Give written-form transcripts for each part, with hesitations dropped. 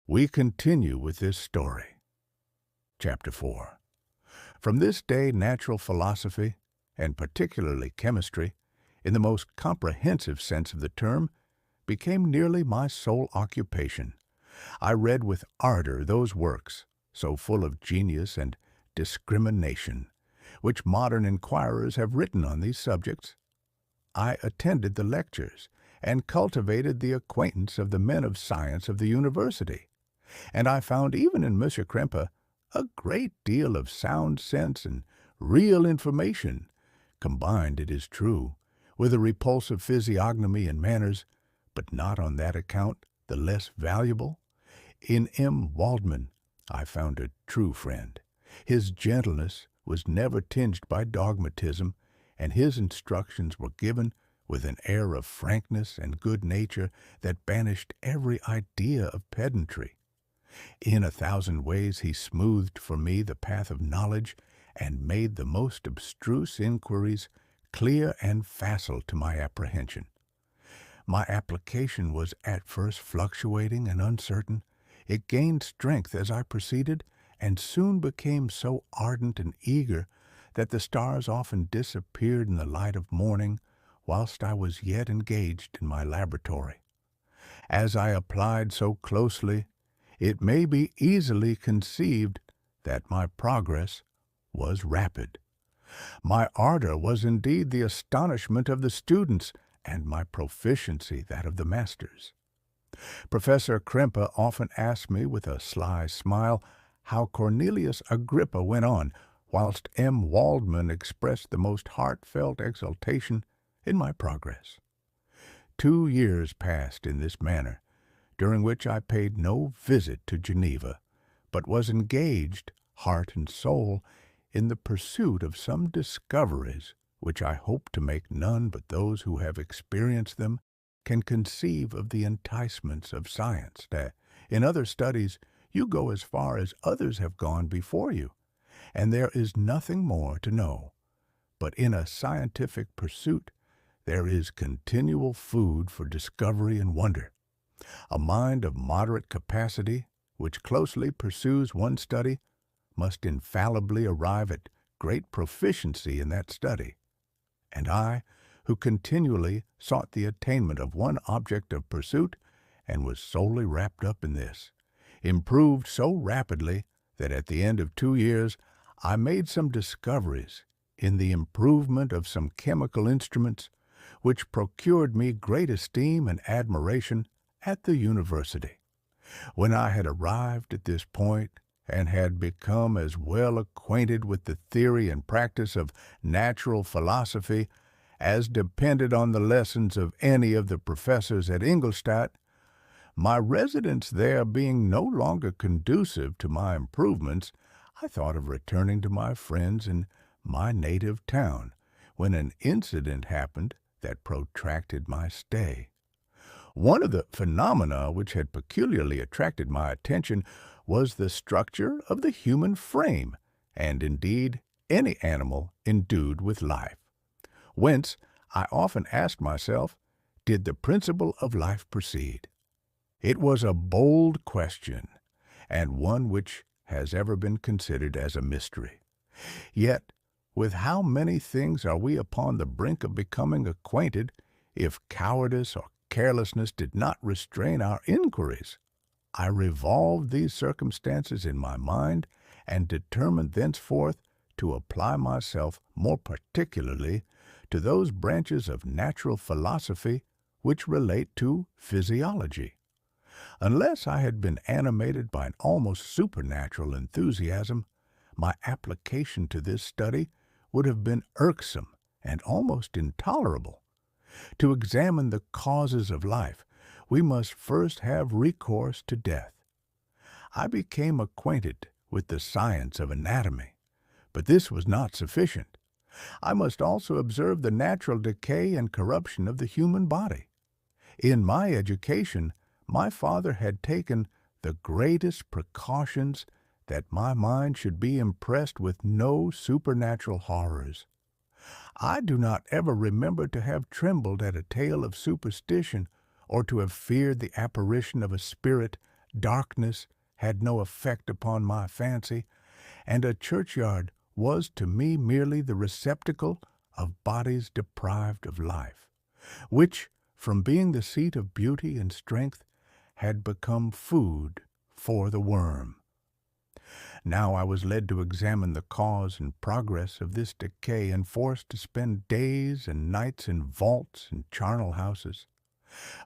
We continue with this story. Chapter 4. From this day, natural philosophy, and particularly chemistry, in the most comprehensive sense of the term, became nearly my sole occupation. I read with ardor those works, so full of genius and discrimination, which modern inquirers have written on these subjects. I attended the lectures and cultivated the acquaintance of the men of science of the university, and I found even in Monsieur Krempe a great deal of sound sense and real information, combined, it is true, with a repulsive physiognomy and manners, but not on that account the less valuable. In M. Waldman I found a true friend. His gentleness was never tinged by dogmatism, and his instructions were given with an air of frankness and good nature that banished every idea of pedantry. In 1,000 ways he smoothed for me the path of knowledge and made the most abstruse inquiries clear and facile to my apprehension. My application was at first fluctuating and uncertain. It gained strength as I proceeded, and soon became so ardent and eager that the stars often disappeared in the light of morning whilst I was yet engaged in my laboratory. As I applied so closely, it may be easily conceived that my progress was rapid. My ardor was indeed the astonishment of the students, and my proficiency that of the masters. Professor Krempe often asked me with a sly smile how Cornelius Agrippa went on, whilst M. Waldman expressed the most heartfelt exultation in my progress. 2 years passed in this manner, during which I paid no visit to Geneva, but was engaged, heart and soul, in the pursuit of some discoveries which I hope to make none but those who have experienced them can conceive of the enticements of science. That in other studies you go as far as others have gone before you, and there is nothing more to know. But in a scientific pursuit there is continual food for discovery and wonder. A mind of moderate capacity, which closely pursues one study, must infallibly arrive at great proficiency in that study. And I, who continually sought the attainment of one object of pursuit, and was solely wrapped up in this, improved so rapidly that at the end of 2 years I made some discoveries in the improvement of some chemical instruments, which procured me great esteem and admiration at the university. When I had arrived at this point, and had become as well acquainted with the theory and practice of natural philosophy as depended on the lessons of any of the professors at Ingolstadt, my residence there being no longer conducive to my improvements, I thought of returning to my friends in my native town, when an incident happened that protracted my stay. One of the phenomena which had peculiarly attracted my attention was the structure of the human frame, and indeed any animal endued with life. Whence, I often asked myself, did the principle of life proceed? It was a bold question, and one which has ever been considered as a mystery. Yet, with how many things are we upon the brink of becoming acquainted, if cowardice or carelessness did not restrain our inquiries? I revolved these circumstances in my mind, and determined thenceforth to apply myself more particularly to those branches of natural philosophy which relate to physiology. Unless I had been animated by an almost supernatural enthusiasm, my application to this study would have been irksome and almost intolerable. To examine the causes of life, we must first have recourse to death. I became acquainted with the science of anatomy, but this was not sufficient. I must also observe the natural decay and corruption of the human body. In my education, my father had taken the greatest precautions that my mind should be impressed with no supernatural horrors. I do not ever remember to have trembled at a tale of superstition, or to have feared the apparition of a spirit darkness had no effect upon my fancy, and a churchyard was to me merely the receptacle of bodies deprived of life, which, from being the seat of beauty and strength, had become food for the worm. Now I was led to examine the cause and progress of this decay, and forced to spend days and nights in vaults and charnel houses.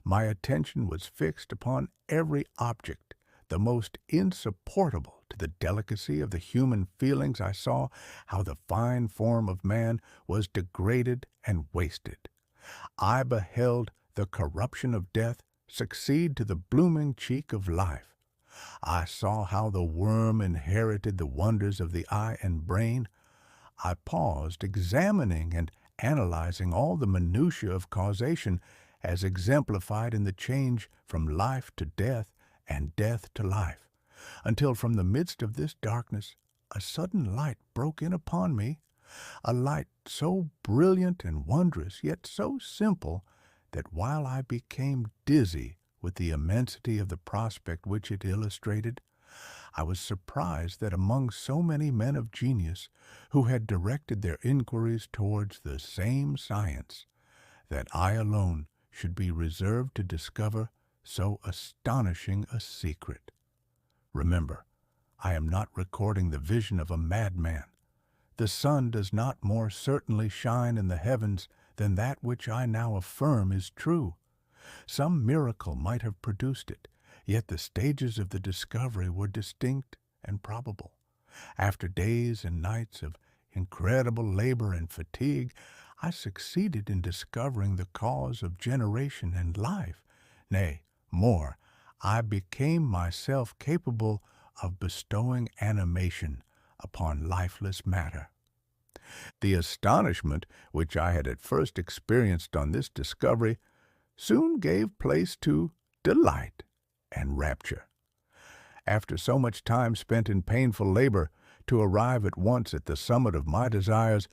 My attention was fixed upon every object, the most insupportable to the delicacy of the human feelings. I saw how the fine form of man was degraded and wasted. I beheld the corruption of death succeed to the blooming cheek of life. I saw how the worm inherited the wonders of the eye and brain. I paused, examining and analyzing all the minutiae of causation as exemplified in the change from life to death and death to life, until from the midst of this darkness a sudden light broke in upon me, a light so brilliant and wondrous, yet so simple, that while I became dizzy with the immensity of the prospect which it illustrated, I was surprised that among so many men of genius who had directed their inquiries towards the same science, that I alone should be reserved to discover so astonishing a secret. Remember, I am not recording the vision of a madman. The sun does not more certainly shine in the heavens than that which I now affirm is true. Some miracle might have produced it, yet the stages of the discovery were distinct and probable. After days and nights of incredible labor and fatigue, I succeeded in discovering the cause of generation and life. Nay, more, I became myself capable of bestowing animation upon lifeless matter. The astonishment which I had at first experienced on this discovery soon gave place to delight and rapture. After so much time spent in painful labor, to arrive at once at the summit of my desires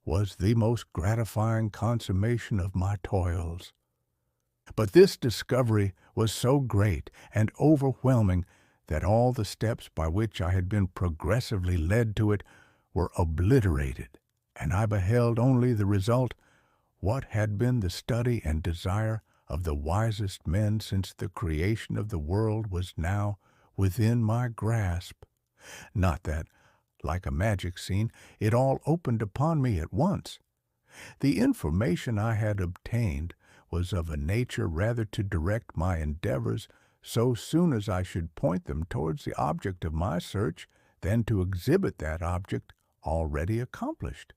was the most gratifying consummation of my toils. But this discovery was so great and overwhelming that all the steps by which I had been progressively led to it were obliterated, and I beheld only the result, what had been the study and desire of the wisest men since the creation of the world was now within my grasp. Not that, like a magic scene, it all opened upon me at once. The information I had obtained was of a nature rather to direct my endeavors so soon as I should point them towards the object of my search than to exhibit that object already accomplished.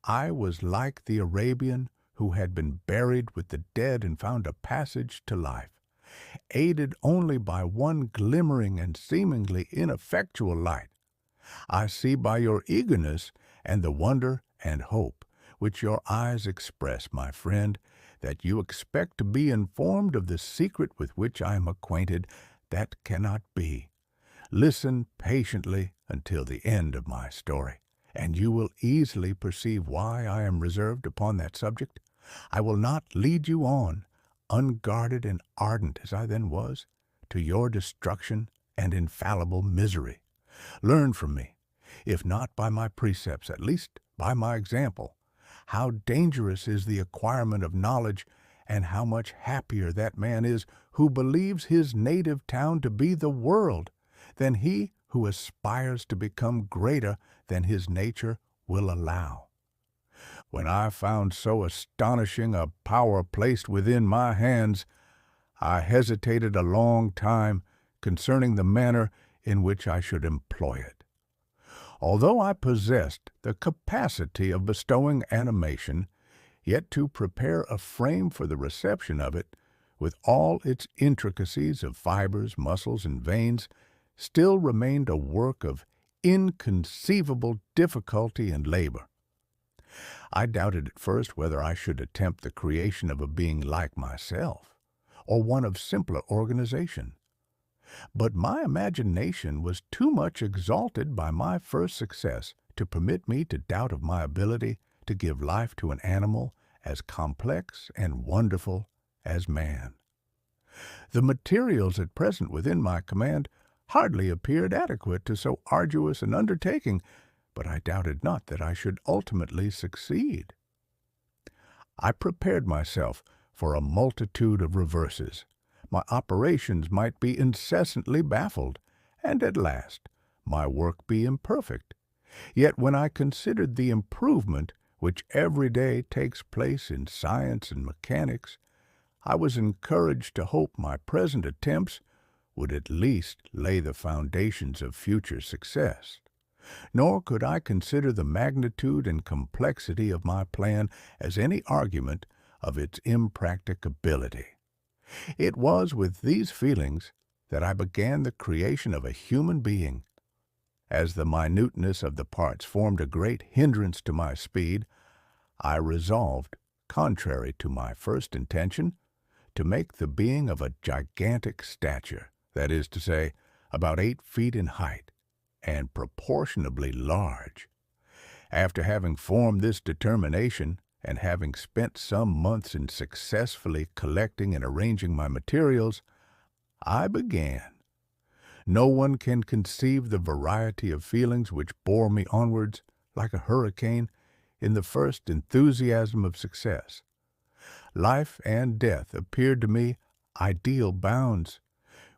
I was like the Arabian who had been buried with the dead and found a passage to life. Aided only by one glimmering and seemingly ineffectual light, I see by your eagerness and the wonder and hope which your eyes express, my friend, that you expect to be informed of the secret with which I am acquainted. That cannot be. Listen patiently until the end of my story, and you will easily perceive why I am reserved upon that subject. I will not lead you on, unguarded and ardent as I then was, to your destruction and infallible misery. Learn from me, if not by my precepts, at least by my example, how dangerous is the acquirement of knowledge, and how much happier that man is who believes his native town to be the world than he who aspires to become greater than his nature will allow. When I found so astonishing a power placed within my hands, I hesitated a long time concerning the manner in which I should employ it. Although I possessed the capacity of bestowing animation, yet to prepare a frame for the reception of it, with all its intricacies of fibers, muscles, and veins, still remained a work of inconceivable difficulty and labor. I doubted at first whether I should attempt the creation of a being like myself, or one of simpler organization. But my imagination was too much exalted by my first success to permit me to doubt of my ability to give life to an animal as complex and wonderful as man. The materials at present within my command hardly appeared adequate to so arduous an undertaking, but I doubted not that I should ultimately succeed. I prepared myself for a multitude of reverses. My operations might be incessantly baffled, and at last my work be imperfect. Yet when I considered the improvement which every day takes place in science and mechanics, I was encouraged to hope my present attempts would at least lay the foundations of future success. Nor could I consider the magnitude and complexity of my plan as any argument of its impracticability. It was with these feelings that I began the creation of a human being. As the minuteness of the parts formed a great hindrance to my speed, I resolved, contrary to my first intention, to make the being of a gigantic stature, that is to say, about 8 feet in height, and proportionably large. After having formed this determination, and having spent some months in successfully collecting and arranging my materials, I began. No one can conceive the variety of feelings which bore me onwards, like a hurricane, in the first enthusiasm of success. Life and death appeared to me ideal bounds,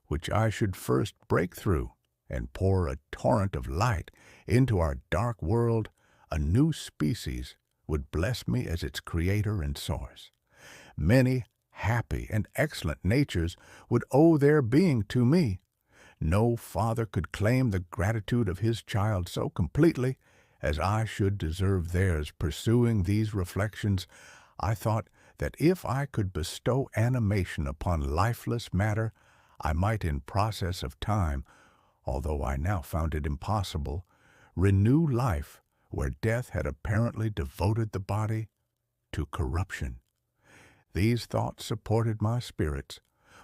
which I should first break through, and pour a torrent of light into our dark world. A new species would bless me as its creator and source. Many happy and excellent natures would owe their being to me. No father could claim the gratitude of his child so completely as I should deserve theirs. Pursuing these reflections, I thought that if I could bestow animation upon lifeless matter, I might in process of time, although I now found it impossible, renew life where death had apparently devoted the body to corruption. These thoughts supported my spirits.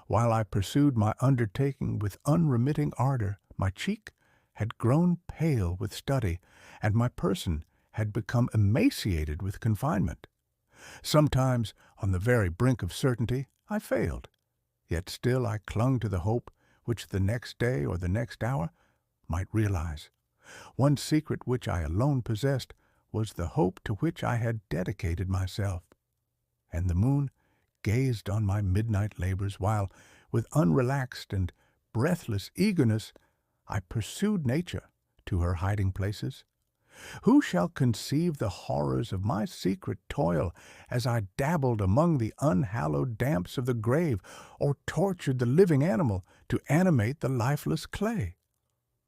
While I pursued my undertaking with unremitting ardor, my cheek had grown pale with study, and my person had become emaciated with confinement. Sometimes, on the very brink of certainty, I failed, yet still I clung to the hope which the next day or the next hour might realize. One secret which I alone possessed was the hope to which I had dedicated myself. And the moon gazed on my midnight labors, while, with unrelaxed and breathless eagerness, I pursued nature to her hiding places. Who shall conceive the horrors of my secret toil as I dabbled among the unhallowed damps of the grave, or tortured the living animal to animate the lifeless clay?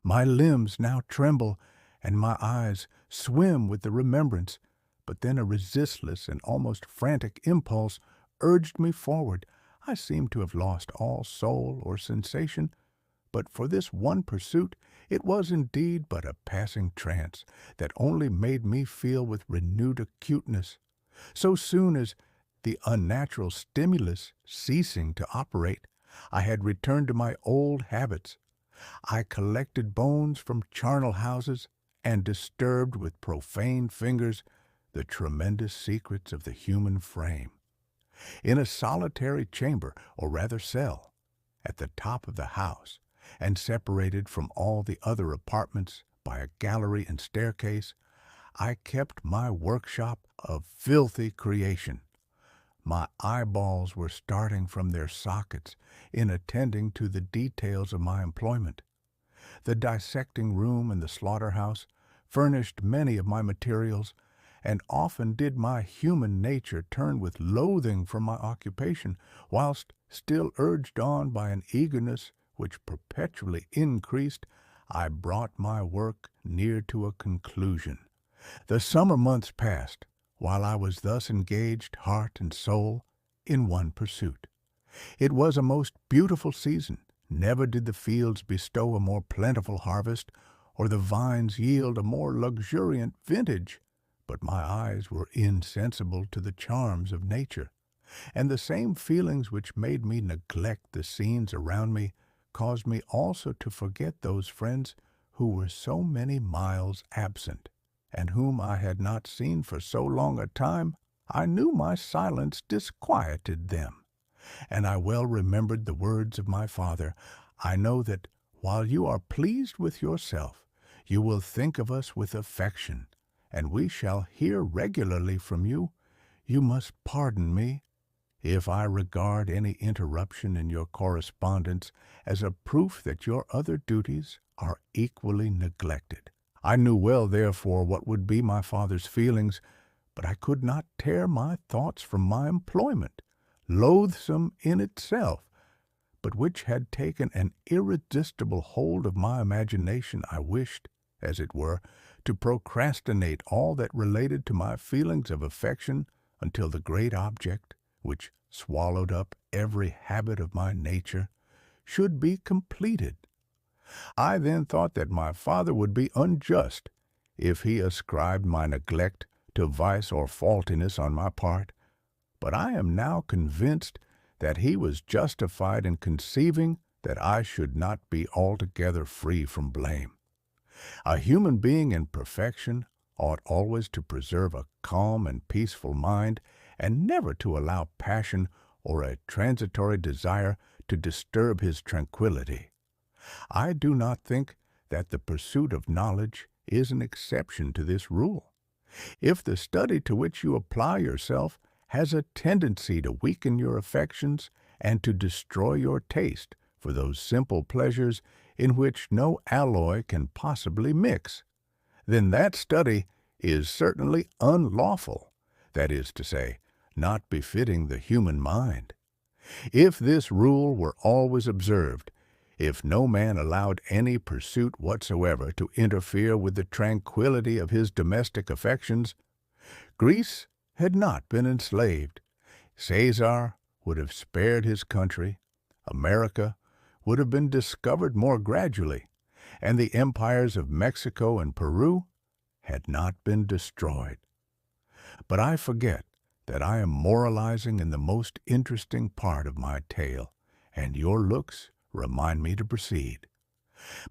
My limbs now tremble, and my eyes swim with the remembrance, but then a resistless and almost frantic impulse urged me forward. I seemed to have lost all soul or sensation, but for this one pursuit it was indeed but a passing trance that only made me feel with renewed acuteness. So soon as, the unnatural stimulus ceasing to operate, I had returned to my old habits. I collected bones from charnel houses and disturbed with profane fingers the tremendous secrets of the human frame. In a solitary chamber, or rather cell, at the top of the house, and separated from all the other apartments by a gallery and staircase, I kept my workshop of filthy creation. My eyeballs were starting from their sockets in attending to the details of my employment. The dissecting room and the slaughterhouse furnished many of my materials, and often did my human nature turn with loathing from my occupation, whilst, still urged on by an eagerness which perpetually increased, I brought my work near to a conclusion. The summer months passed, while I was thus engaged, heart and soul, in one pursuit. It was a most beautiful season. Never did the fields bestow a more plentiful harvest, or the vines yield a more luxuriant vintage, but my eyes were insensible to the charms of nature, and the same feelings which made me neglect the scenes around me caused me also to forget those friends who were so many miles absent, and whom I had not seen for so long a time. I knew my silence disquieted them. And I well remembered the words of my father, I know that while you are pleased with yourself, you will think of us with affection, and we shall hear regularly from you. You must pardon me if I regard any interruption in your correspondence as a proof that your other duties are equally neglected. I knew well, therefore, what would be my father's feelings, but I could not tear my thoughts from my employment, loathsome in itself, but which had taken an irresistible hold of my imagination. I wished, as it were, to procrastinate all that related to my feelings of affection until the great object, which swallowed up every habit of my nature, should be completed. I then thought that my father would be unjust if he ascribed my neglect to vice or faultiness on my part, but I am now convinced that he was justified in conceiving that I should not be altogether free from blame. A human being in perfection ought always to preserve a calm and peaceful mind, and never to allow passion or a transitory desire to disturb his tranquillity. I do not think that the pursuit of knowledge is an exception to this rule. If the study to which you apply yourself has a tendency to weaken your affections and to destroy your taste for those simple pleasures in which no alloy can possibly mix, then that study is certainly unlawful, that is to say, not befitting the human mind. If this rule were always observed, if no man allowed any pursuit whatsoever to interfere with the tranquillity of his domestic affections, Greece had not been enslaved. Caesar would have spared his country, America would have been discovered more gradually, and the empires of Mexico and Peru had not been destroyed. But I forget that I am moralizing in the most interesting part of my tale, and your looks remind me to proceed.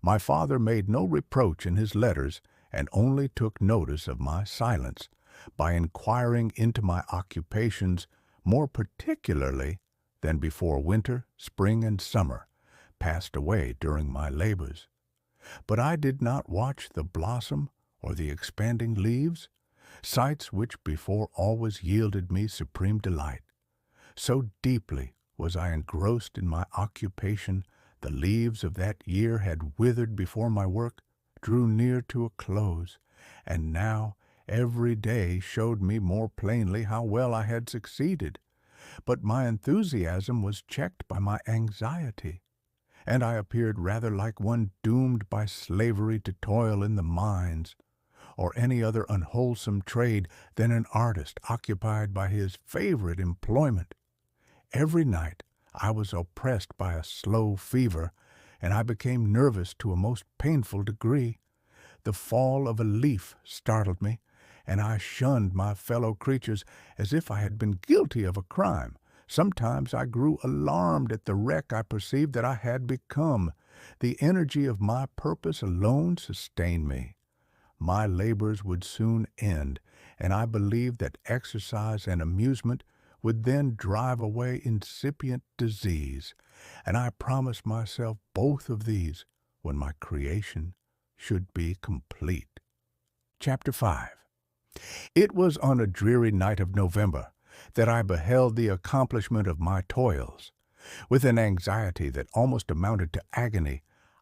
My father made no reproach in his letters, and only took notice of my silence by inquiring into my occupations more particularly than before winter, spring, and summer passed away during my labors. But I did not watch the blossom or the expanding leaves, sights which before always yielded me supreme delight. So deeply was I engrossed in my occupation, the leaves of that year had withered before my work drew near to a close, and now every day showed me more plainly how well I had succeeded. But my enthusiasm was checked by my anxiety, and I appeared rather like one doomed by slavery to toil in the mines, or any other unwholesome trade, than an artist occupied by his favorite employment. Every night I was oppressed by a slow fever, and I became nervous to a most painful degree. The fall of a leaf startled me, and I shunned my fellow creatures as if I had been guilty of a crime. Sometimes I grew alarmed at the wreck I perceived that I had become. The energy of my purpose alone sustained me. My labors would soon end, and I believed that exercise and amusement would then drive away incipient disease, and I promised myself both of these when my creation should be complete. Chapter 5. It was on a dreary night of November that I beheld the accomplishment of my toils. With an anxiety that almost amounted to agony,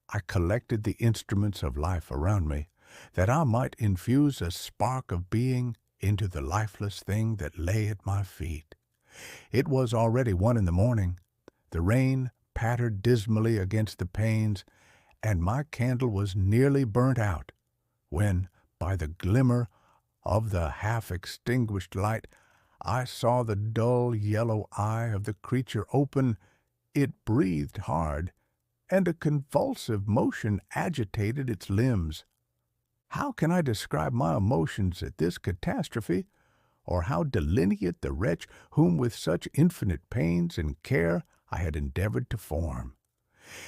I collected the instruments of life around me, that I might infuse a spark of being into the lifeless thing that lay at my feet. It was already 1 in the morning. The rain pattered dismally against the panes, and my candle was nearly burnt out, when, by the glimmer of the half-extinguished light, I saw the dull yellow eye of the creature open. It breathed hard, and a convulsive motion agitated its limbs. How can I describe my emotions at this catastrophe, or how delineate the wretch whom with such infinite pains and care I had endeavored to form?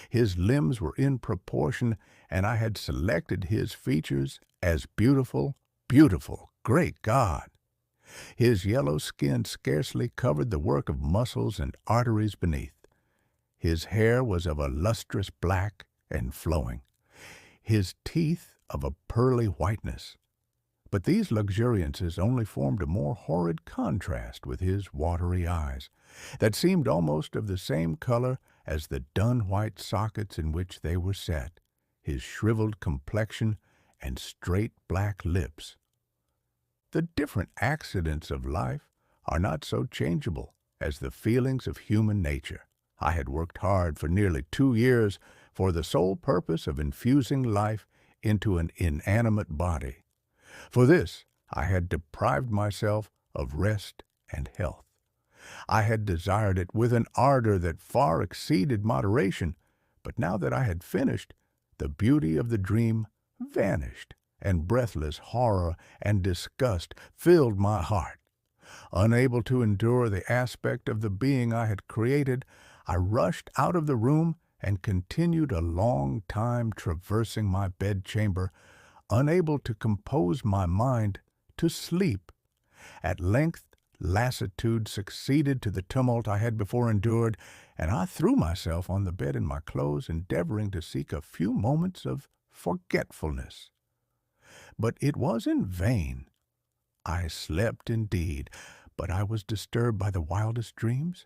His limbs were in proportion, and I had selected his features as beautiful, great God! His yellow skin scarcely covered the work of muscles and arteries beneath. His hair was of a lustrous black and flowing, his teeth of a pearly whiteness. But these luxuriances only formed a more horrid contrast with his watery eyes, that seemed almost of the same color as the dun-white sockets in which they were set, his shriveled complexion and straight black lips. The different accidents of life are not so changeable as the feelings of human nature. I had worked hard for nearly 2 years for the sole purpose of infusing life into an inanimate body. For this, I had deprived myself of rest and health. I had desired it with an ardor that far exceeded moderation, but now that I had finished, the beauty of the dream vanished, and breathless horror and disgust filled my heart. Unable to endure the aspect of the being I had created, I rushed out of the room and continued a long time traversing my bedchamber, unable to compose my mind to sleep. At length lassitude succeeded to the tumult I had before endured, and I threw myself on the bed in my clothes, endeavoring to seek a few moments of forgetfulness. But it was in vain. I slept indeed, but I was disturbed by the wildest dreams.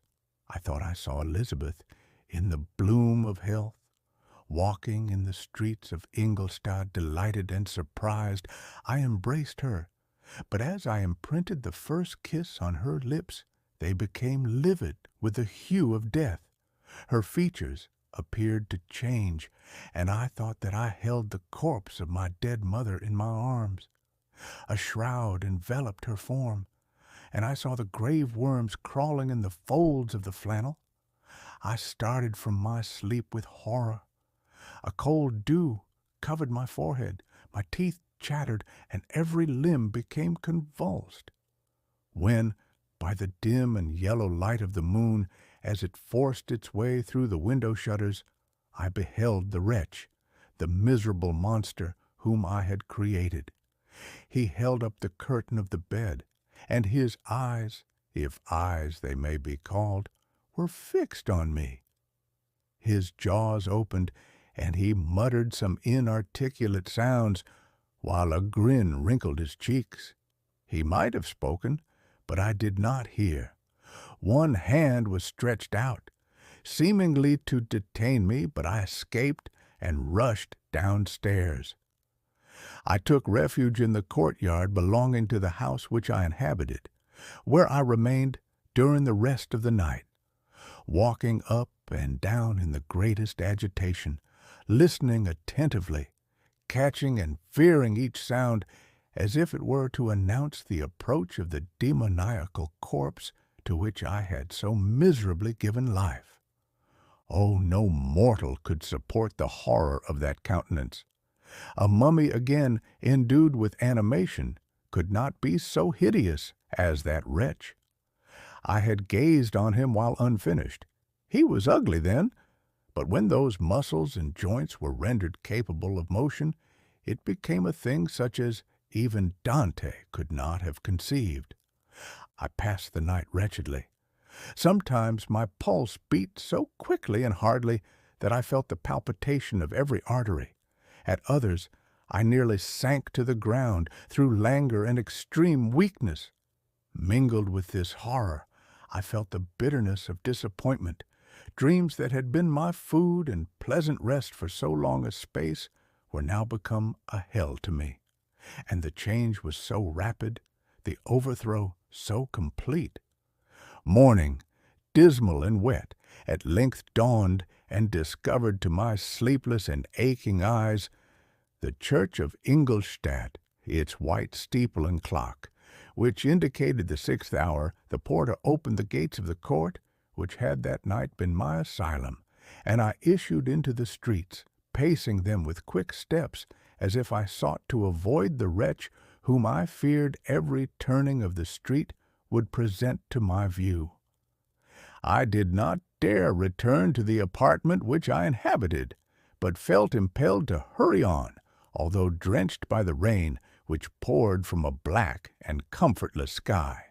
I thought I saw Elizabeth in the bloom of health, walking in the streets of Ingolstadt, delighted and surprised. I embraced her, but as I imprinted the first kiss on her lips, they became livid with the hue of death. Her features appeared to change, and I thought that I held the corpse of my dead mother in my arms. A shroud enveloped her form, and I saw the grave worms crawling in the folds of the flannel. I started from my sleep with horror. A cold dew covered my forehead, my teeth chattered, and every limb became convulsed. When, by the dim and yellow light of the moon, as it forced its way through the window shutters, I beheld the wretch, the miserable monster whom I had created. He held up the curtain of the bed, and his eyes, if eyes they may be called, were fixed on me. His jaws opened, and he muttered some inarticulate sounds, while a grin wrinkled his cheeks. He might have spoken, but I did not hear. One hand was stretched out, seemingly to detain me, but I escaped and rushed downstairs. I took refuge in the courtyard belonging to the house which I inhabited, where I remained during the rest of the night, walking up and down in the greatest agitation, listening attentively, catching and fearing each sound as if it were to announce the approach of the demoniacal corpse to which I had so miserably given life. Oh, no mortal could support the horror of that countenance. A mummy again, endued with animation, could not be so hideous as that wretch. I had gazed on him while unfinished. He was ugly then, but when those muscles and joints were rendered capable of motion, it became a thing such as even Dante could not have conceived. I passed the night wretchedly. Sometimes my pulse beat so quickly and hardly that I felt the palpitation of every artery. At others, I nearly sank to the ground through languor and extreme weakness. Mingled with this horror, I felt the bitterness of disappointment. Dreams that had been my food and pleasant rest for so long a space were now become a hell to me, and the change was so rapid, the overthrow so complete. Morning, dismal and wet, at length dawned and discovered to my sleepless and aching eyes the church of Ingolstadt, its white steeple and clock, which indicated the 6th hour. The porter opened the gates of the court, which had that night been my asylum, and I issued into the streets, pacing them with quick steps, as if I sought to avoid the wretch whom I feared every turning of the street would present to my view. I did not dare return to the apartment which I inhabited, but felt impelled to hurry on, although drenched by the rain, which poured from a black and comfortless sky.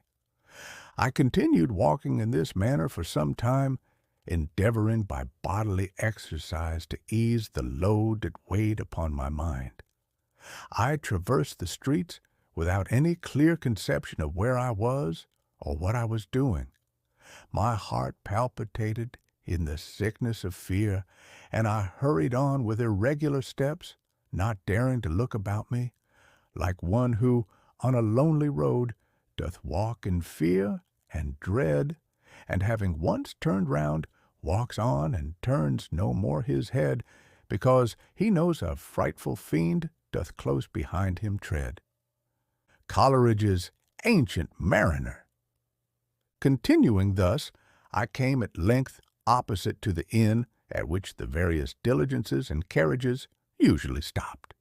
I continued walking in this manner for some time, endeavoring by bodily exercise to ease the load that weighed upon my mind. I traversed the streets without any clear conception of where I was or what I was doing. My heart palpitated in the sickness of fear, and I hurried on with irregular steps, not daring to look about me, like one who, on a lonely road, doth walk in fear and dread, and having once turned round, walks on and turns no more his head, because he knows a frightful fiend doth close behind him tread. Coleridge's Ancient Mariner. Continuing thus, I came at length opposite to the inn at which the various diligences and carriages usually stopped.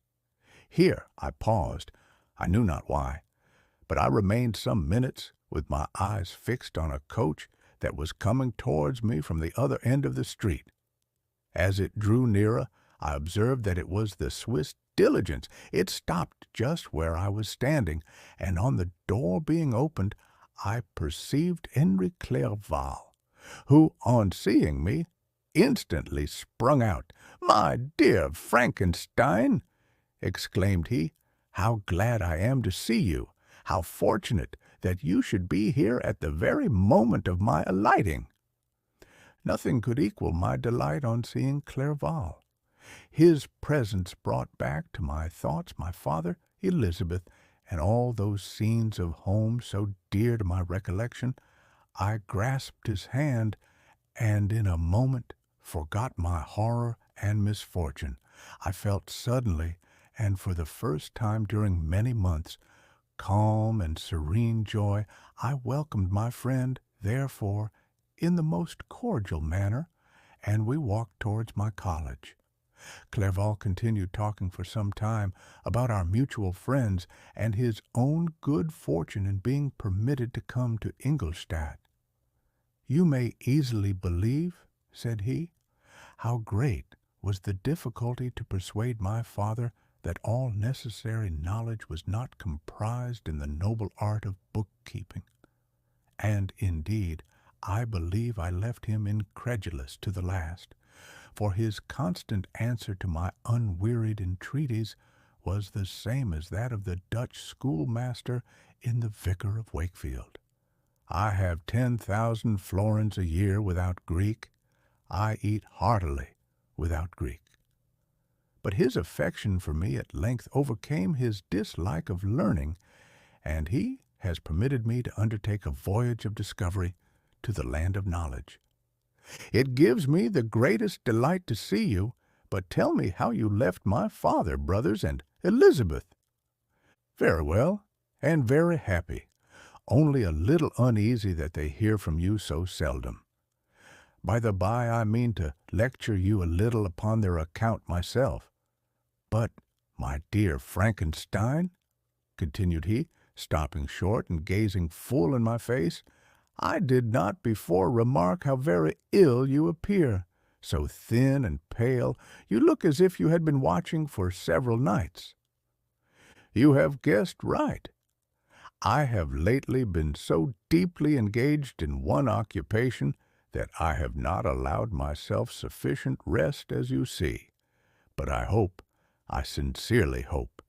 Here I paused, I knew not why, but I remained some minutes with my eyes fixed on a coach that was coming towards me from the other end of the street. As it drew nearer, I observed that it was the Swiss diligence. It stopped just where I was standing, and on the door being opened, I perceived Henry Clerval, who, on seeing me, instantly sprung out. "My dear Frankenstein," exclaimed he, "how glad I am to see you! How fortunate that you should be here at the very moment of my alighting!" Nothing could equal my delight on seeing Clerval. His presence brought back to my thoughts my father, Elizabeth, and all those scenes of home so dear to my recollection. I grasped his hand, and in a moment forgot my horror and misfortune. I felt suddenly, and for the first time during many months, calm and serene joy. I welcomed my friend, therefore, in the most cordial manner, and we walked towards my college. Clerval continued talking for some time about our mutual friends and his own good fortune in being permitted to come to Ingolstadt. "You may easily believe," said he, "how great was the difficulty to persuade my father that all necessary knowledge was not comprised in the noble art of bookkeeping. And, indeed, I believe I left him incredulous to the last, for his constant answer to my unwearied entreaties was the same as that of the Dutch schoolmaster in The Vicar of Wakefield. I have 10,000 florins a year without Greek. I eat heartily without Greek. But his affection for me at length overcame his dislike of learning, and he has permitted me to undertake a voyage of discovery to the land of knowledge. It gives me the greatest delight to see you, but tell me how you left my father, brothers, and Elizabeth." "Very well, and very happy, only a little uneasy that they hear from you so seldom. By the by, I mean to lecture you a little upon their account myself. But, my dear Frankenstein," continued he, stopping short and gazing full in my face, "I did not before remark how very ill you appear. So thin and pale, you look as if you had been watching for several nights." "You have guessed right. I have lately been so deeply engaged in one occupation that I have not allowed myself sufficient rest, as you see. But I hope, I sincerely hope,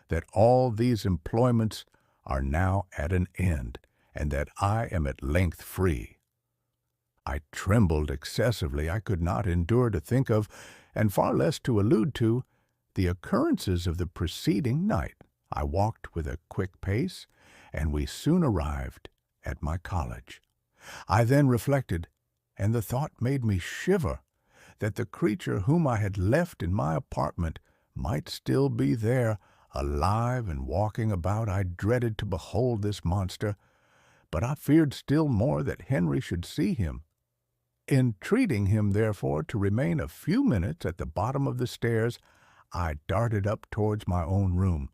that all these employments are now at an end, and that I am at length free." I trembled excessively. I could not endure to think of, and far less to allude to, the occurrences of the preceding night. I walked with a quick pace, and we soon arrived at my college. I then reflected, and the thought made me shiver, that the creature whom I had left in my apartment might still be there, alive and walking about. I dreaded to behold this monster, but I feared still more that Henry should see him. Entreating him, therefore, to remain a few minutes at the bottom of the stairs, I darted up towards my own room.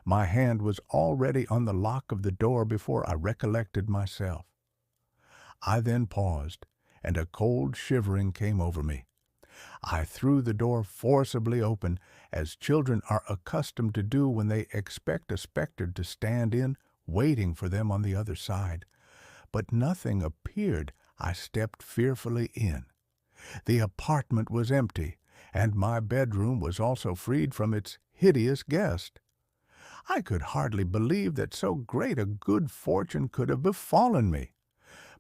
My hand was already on the lock of the door before I recollected myself. I then paused, and a cold shivering came over me. I threw the door forcibly open, as children are accustomed to do when they expect a specter to stand in, waiting for them on the other side. But nothing appeared. I stepped fearfully in. The apartment was empty, and my bedroom was also freed from its hideous guest. I could hardly believe that so great a good fortune could have befallen me.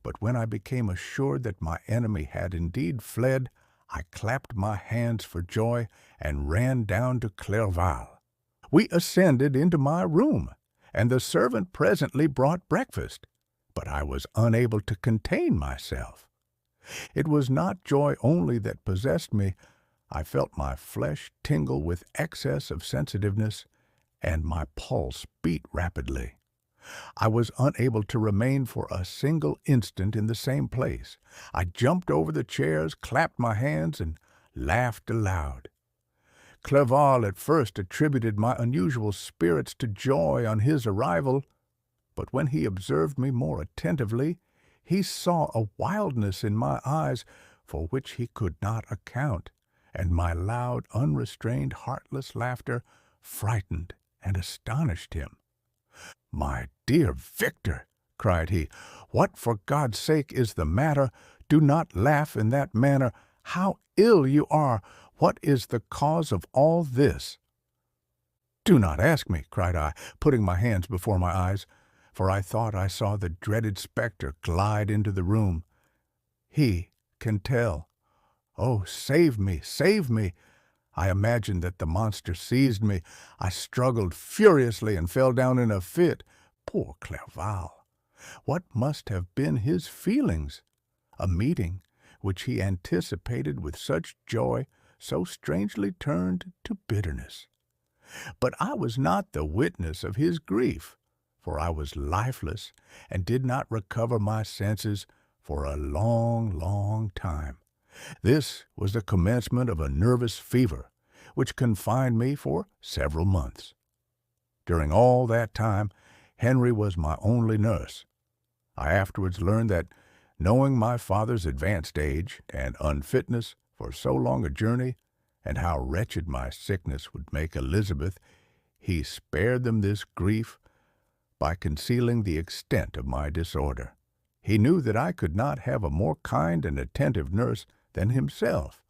But when I became assured that my enemy had indeed fled, I clapped my hands for joy and ran down to Clerval. We ascended into my room, and the servant presently brought breakfast, but I was unable to contain myself. It was not joy only that possessed me. I felt my flesh tingle with excess of sensitiveness, and my pulse beat rapidly. I was unable to remain for a single instant in the same place. I jumped over the chairs, clapped my hands, and laughed aloud. Clerval at first attributed my unusual spirits to joy on his arrival, but when he observed me more attentively, he saw a wildness in my eyes for which he could not account, and my loud, unrestrained, heartless laughter frightened and astonished him. "My dear Victor," cried he, "what for God's sake is the matter? Do not laugh in that manner. How ill you are! What is the cause of all this?" "Do not ask me," cried I, putting my hands before my eyes, for I thought I saw the dreaded spectre glide into the room. "He can tell. Oh, save me, save me!" I imagined that the monster seized me. I struggled furiously and fell down in a fit. Poor Clerval! What must have been his feelings? A meeting, which he anticipated with such joy, so strangely turned to bitterness. But I was not the witness of his grief, for I was lifeless and did not recover my senses for a long, long time. This was the commencement of a nervous fever, which confined me for several months. During all that time, Henry was my only nurse. I afterwards learned that, knowing my father's advanced age and unfitness for so long a journey, and how wretched my sickness would make Elizabeth, he spared them this grief by concealing the extent of my disorder. He knew that I could not have a more kind and attentive nurse than himself,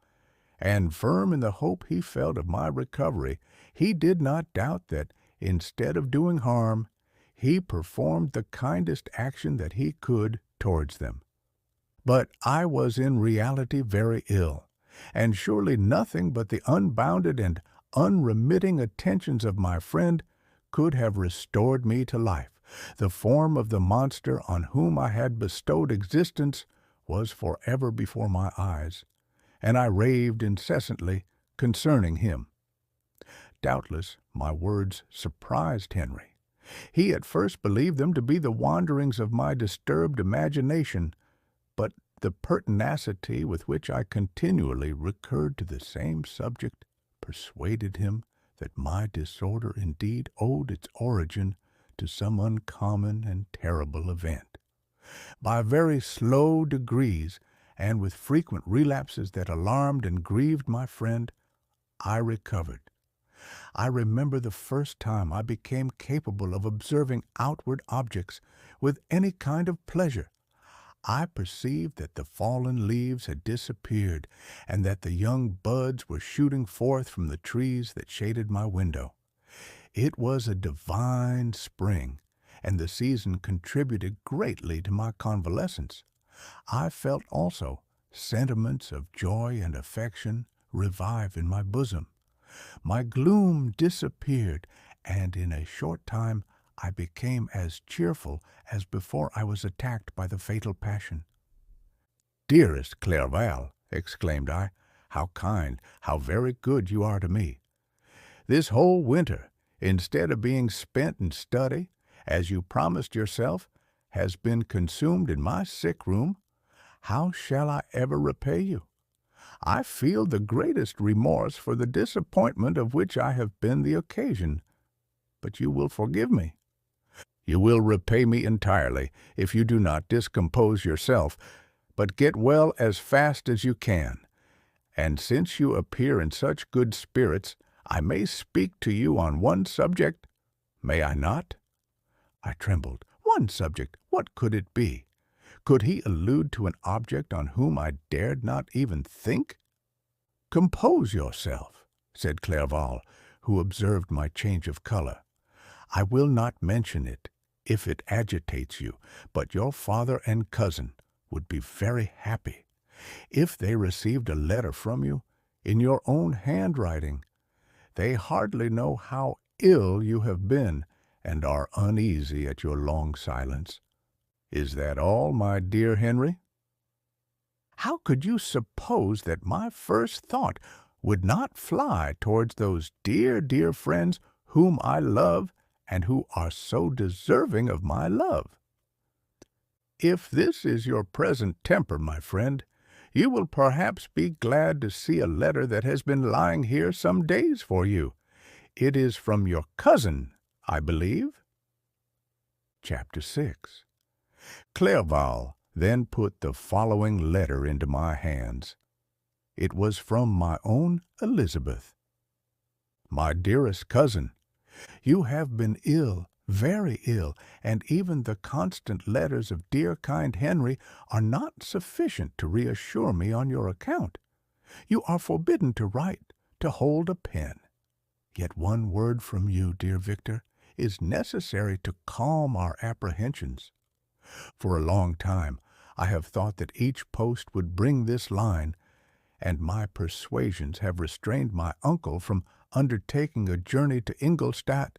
and firm in the hope he felt of my recovery, he did not doubt that, instead of doing harm, he performed the kindest action that he could towards them. But I was in reality very ill, and surely nothing but the unbounded and unremitting attentions of my friend could have restored me to life. The form of the monster on whom I had bestowed existence was forever before my eyes, and I raved incessantly concerning him. Doubtless my words surprised Henry. He at first believed them to be the wanderings of my disturbed imagination, but the pertinacity with which I continually recurred to the same subject persuaded him that my disorder indeed owed its origin to some uncommon and terrible event. By very slow degrees, and with frequent relapses that alarmed and grieved my friend, I recovered. I remember the first time I became capable of observing outward objects with any kind of pleasure. I perceived that the fallen leaves had disappeared, and that the young buds were shooting forth from the trees that shaded my window. It was a divine spring, and the season contributed greatly to my convalescence. I felt also sentiments of joy and affection revive in my bosom. My gloom disappeared, and in a short time I became as cheerful as before I was attacked by the fatal passion. "Dearest Clerval," exclaimed I, "how kind, how very good you are to me! This whole winter, instead of being spent in study, as you promised yourself, has been consumed in my sick room. How shall I ever repay you? I feel the greatest remorse for the disappointment of which I have been the occasion, but you will forgive me. You will repay me entirely if you do not discompose yourself, but get well as fast as you can, And since you appear in such good spirits, I may speak to you on one subject, may I not?" I trembled. One subject? What could it be? Could he allude to an object on whom I dared not even think? "Compose yourself," said Clerval, who observed my change of color. "I will not mention it, if it agitates you, but your father and cousin would be very happy if they received a letter from you in your own handwriting. They hardly know how ill you have been, and are uneasy at your long silence. Is that all, my dear Henry?" How could you suppose that my first thought would not fly towards those dear, dear friends whom I love and who are so deserving of my love? If this is your present temper, my friend, you will perhaps be glad to see a letter that has been lying here some days for you. It is from your cousin, I believe. Chapter 6. Clerval then put the following letter into my hands. It was from my own Elizabeth. "My dearest cousin, you have been ill, very ill, and even the constant letters of dear kind Henry are not sufficient to reassure me on your account. You are forbidden to write, to hold a pen. Yet one word from you, dear Victor, is necessary to calm our apprehensions. For a long time I have thought that each post would bring this line, and my persuasions have restrained my uncle from undertaking a journey to Ingolstadt.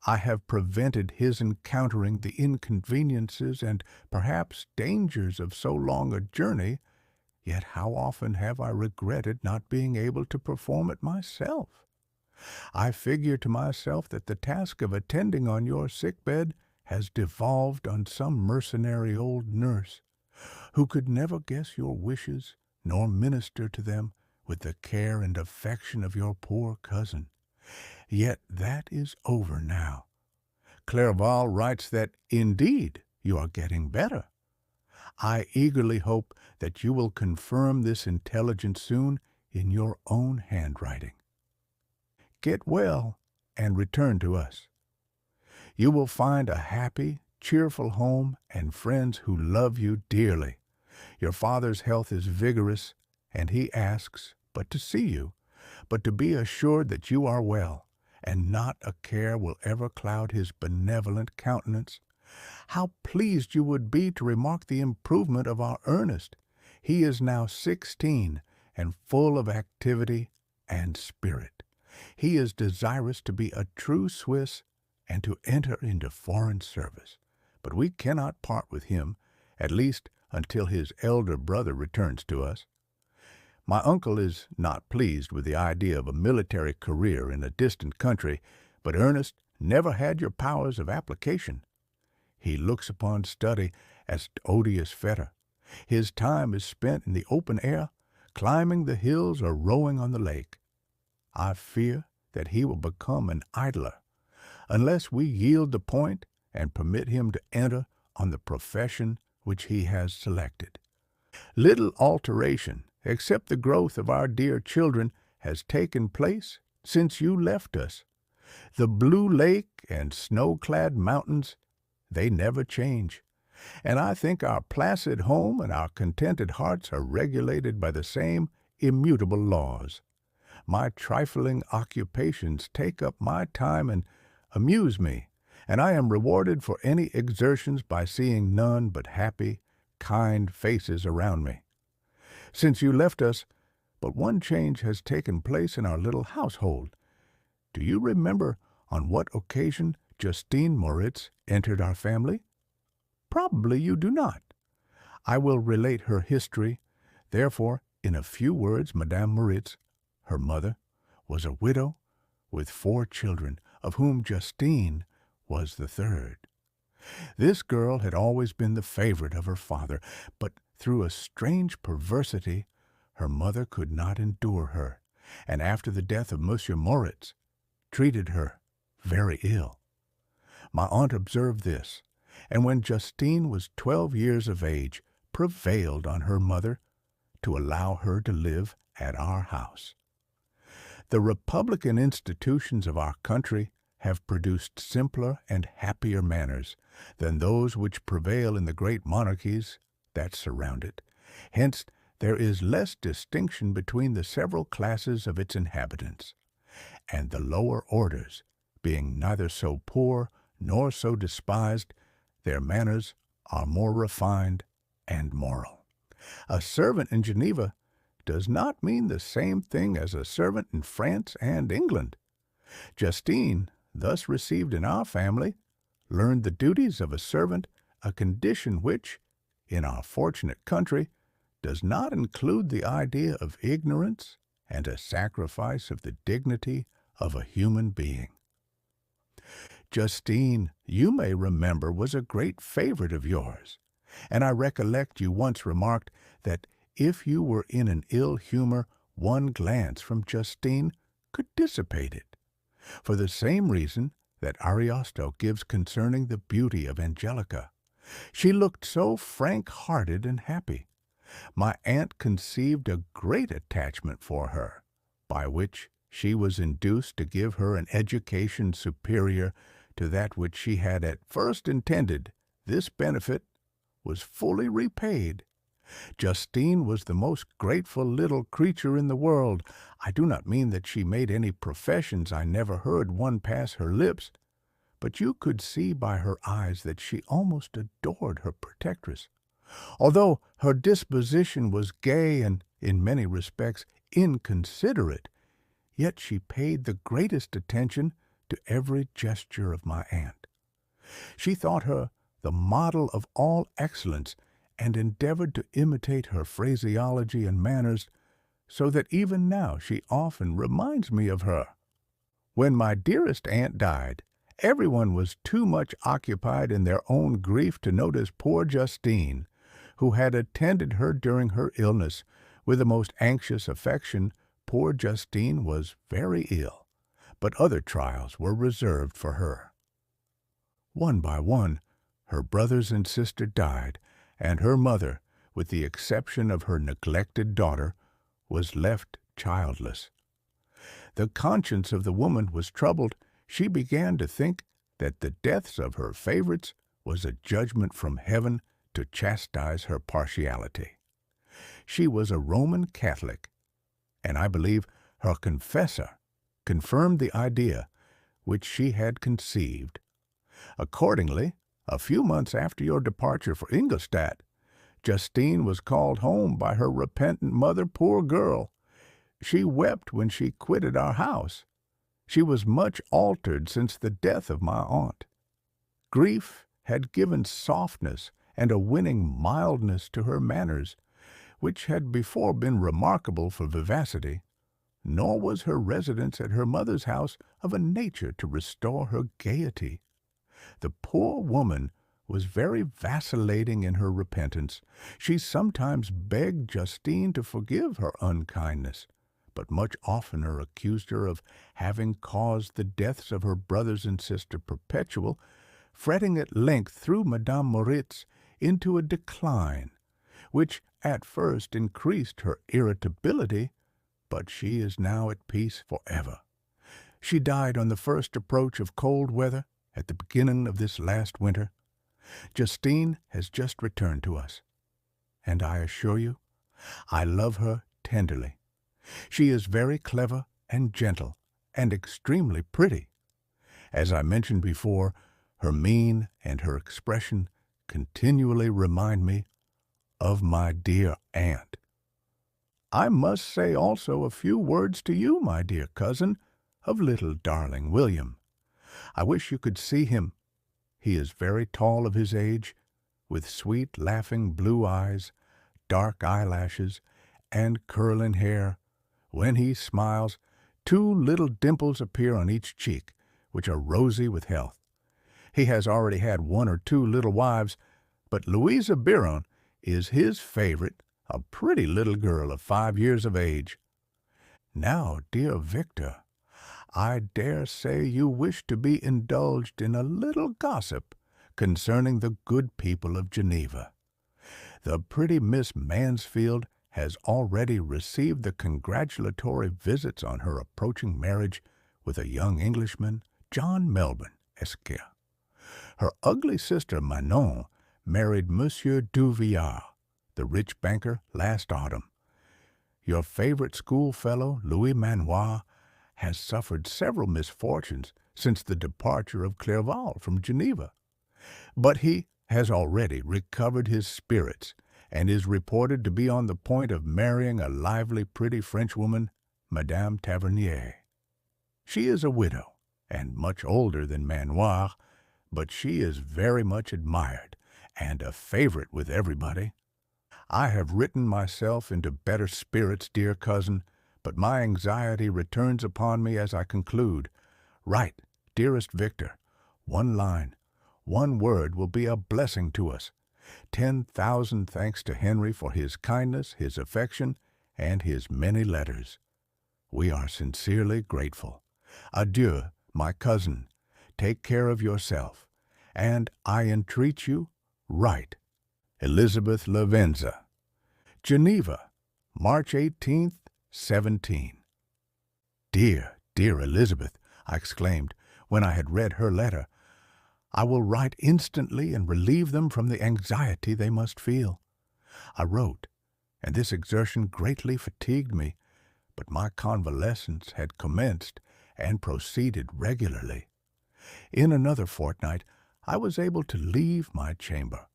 I have prevented his encountering the inconveniences and perhaps dangers of so long a journey, yet how often have I regretted not being able to perform it myself. I figure to myself that the task of attending on your sick-bed has devolved on some mercenary old nurse, who could never guess your wishes nor minister to them with the care and affection of your poor cousin. Yet that is over now. Clerval writes that, indeed, you are getting better. I eagerly hope that you will confirm this intelligence soon in your own handwriting. Get well and return to us. You will find a happy, cheerful home and friends who love you dearly. Your father's health is vigorous, and he asks but to see you, but to be assured that you are well, and not a care will ever cloud his benevolent countenance. How pleased you would be to remark the improvement of our Ernest. He is now 16, and full of activity and spirit. He is desirous to be a true Swiss and to enter into foreign service, but we cannot part with him, at least until his elder brother returns to us. My uncle is not pleased with the idea of a military career in a distant country, but Ernest never had your powers of application. He looks upon study as odious fetter. His time is spent in the open air, climbing the hills or rowing on the lake. I fear that he will become an idler, unless we yield the point and permit him to enter on the profession which he has selected. Little alteration, except the growth of our dear children, has taken place since you left us. The blue lake and snow-clad mountains, they never change, and I think our placid home and our contented hearts are regulated by the same immutable laws. My trifling occupations take up my time and amuse me, and I am rewarded for any exertions by seeing none but happy, kind faces around me. Since you left us, but one change has taken place in our little household. Do you remember on what occasion Justine Moritz entered our family? Probably you do not. I will relate her history. Therefore, in a few words, Madame Moritz, her mother, was a widow with 4 children, of whom Justine was the third. This girl had always been the favorite of her father, but through a strange perversity, her mother could not endure her, and after the death of Monsieur Moritz, treated her very ill. My aunt observed this, and when Justine was 12 years of age, prevailed on her mother to allow her to live at our house. The republican institutions of our country have produced simpler and happier manners than those which prevail in the great monarchies that surround it. Hence, there is less distinction between the several classes of its inhabitants, and the lower orders, being neither so poor nor so despised, their manners are more refined and moral. A servant in Geneva does not mean the same thing as a servant in France and England. Justine, thus received in our family, learned the duties of a servant, a condition which, in our fortunate country, does not include the idea of ignorance and a sacrifice of the dignity of a human being. Justine, you may remember, was a great favorite of yours, and I recollect you once remarked that if you were in an ill humor, one glance from Justine could dissipate it, for the same reason that Ariosto gives concerning the beauty of Angelica. She looked so frank-hearted and happy. My aunt conceived a great attachment for her, by which she was induced to give her an education superior to that which she had at first intended. This benefit was fully repaid. Justine was the most grateful little creature in the world. I do not mean that she made any professions. I never heard one pass her lips, but you could see by her eyes that she almost adored her protectress. Although her disposition was gay and, in many respects, inconsiderate, yet she paid the greatest attention to every gesture of my aunt. She thought her the model of all excellence, and endeavored to imitate her phraseology and manners, so that even now she often reminds me of her. When my dearest aunt died, everyone was too much occupied in their own grief to notice poor Justine, who had attended her during her illness with the most anxious affection. Poor Justine was very ill, but other trials were reserved for her. One by one, her brothers and sister died, and her mother, with the exception of her neglected daughter, was left childless. The conscience of the woman was troubled. She began to think that the deaths of her favorites was a judgment from heaven to chastise her partiality. She was a Roman Catholic, and I believe her confessor confirmed the idea which she had conceived. Accordingly, a few months after your departure for Ingolstadt, Justine was called home by her repentant mother. Poor girl! She wept when she quitted our house. She was much altered since the death of my aunt. Grief had given softness and a winning mildness to her manners, which had before been remarkable for vivacity, nor was her residence at her mother's house of a nature to restore her gaiety. The poor woman was very vacillating in her repentance. She sometimes begged Justine to forgive her unkindness, but much oftener accused her of having caused the deaths of her brothers and sister Perpetual, fretting at length through Madame Moritz into a decline, which at first increased her irritability, but she is now at peace forever. She died on the first approach of cold weather at the beginning of this last winter. Justine has just returned to us, and I assure you, I love her tenderly. She is very clever and gentle, and extremely pretty. As I mentioned before, her mien and her expression continually remind me of my dear aunt. I must say also a few words to you, my dear cousin, of little darling William. I wish you could see him. He is very tall of his age, with sweet, laughing blue eyes, dark eyelashes, and curling hair. When he smiles, 2 little dimples appear on each cheek, which are rosy with health. He has already had 1 or 2 little wives, but Louisa Biron is his favorite, a pretty little girl of 5 years of age. Now, dear Victor, I dare say you wish to be indulged in a little gossip concerning the good people of Geneva. The pretty Miss Mansfield has already received the congratulatory visits on her approaching marriage with a young Englishman, John Melbourne, Esquire. Her ugly sister Manon married Monsieur Duvillard, the rich banker, last autumn. Your favorite schoolfellow, Louis Manoir, has suffered several misfortunes since the departure of Clerval from Geneva, but he has already recovered his spirits and is reported to be on the point of marrying a lively, pretty Frenchwoman, Madame Tavernier. She is a widow, and much older than Manoir, but she is very much admired and a favorite with everybody. I have written myself into better spirits, dear cousin, but my anxiety returns upon me as I conclude. Write, dearest Victor, one line, one word will be a blessing to us. 10,000 thanks to Henry for his kindness, his affection, and his many letters. We are sincerely grateful. Adieu, my cousin. Take care of yourself, and I entreat you, write. Elizabeth Lavenza. Geneva, March 18th, 17. Dear, dear Elizabeth, I exclaimed when I had read her letter, I will write instantly and relieve them from the anxiety they must feel. I wrote, and this exertion greatly fatigued me, but my convalescence had commenced and proceeded regularly. In another fortnight, I was able to leave my chamber.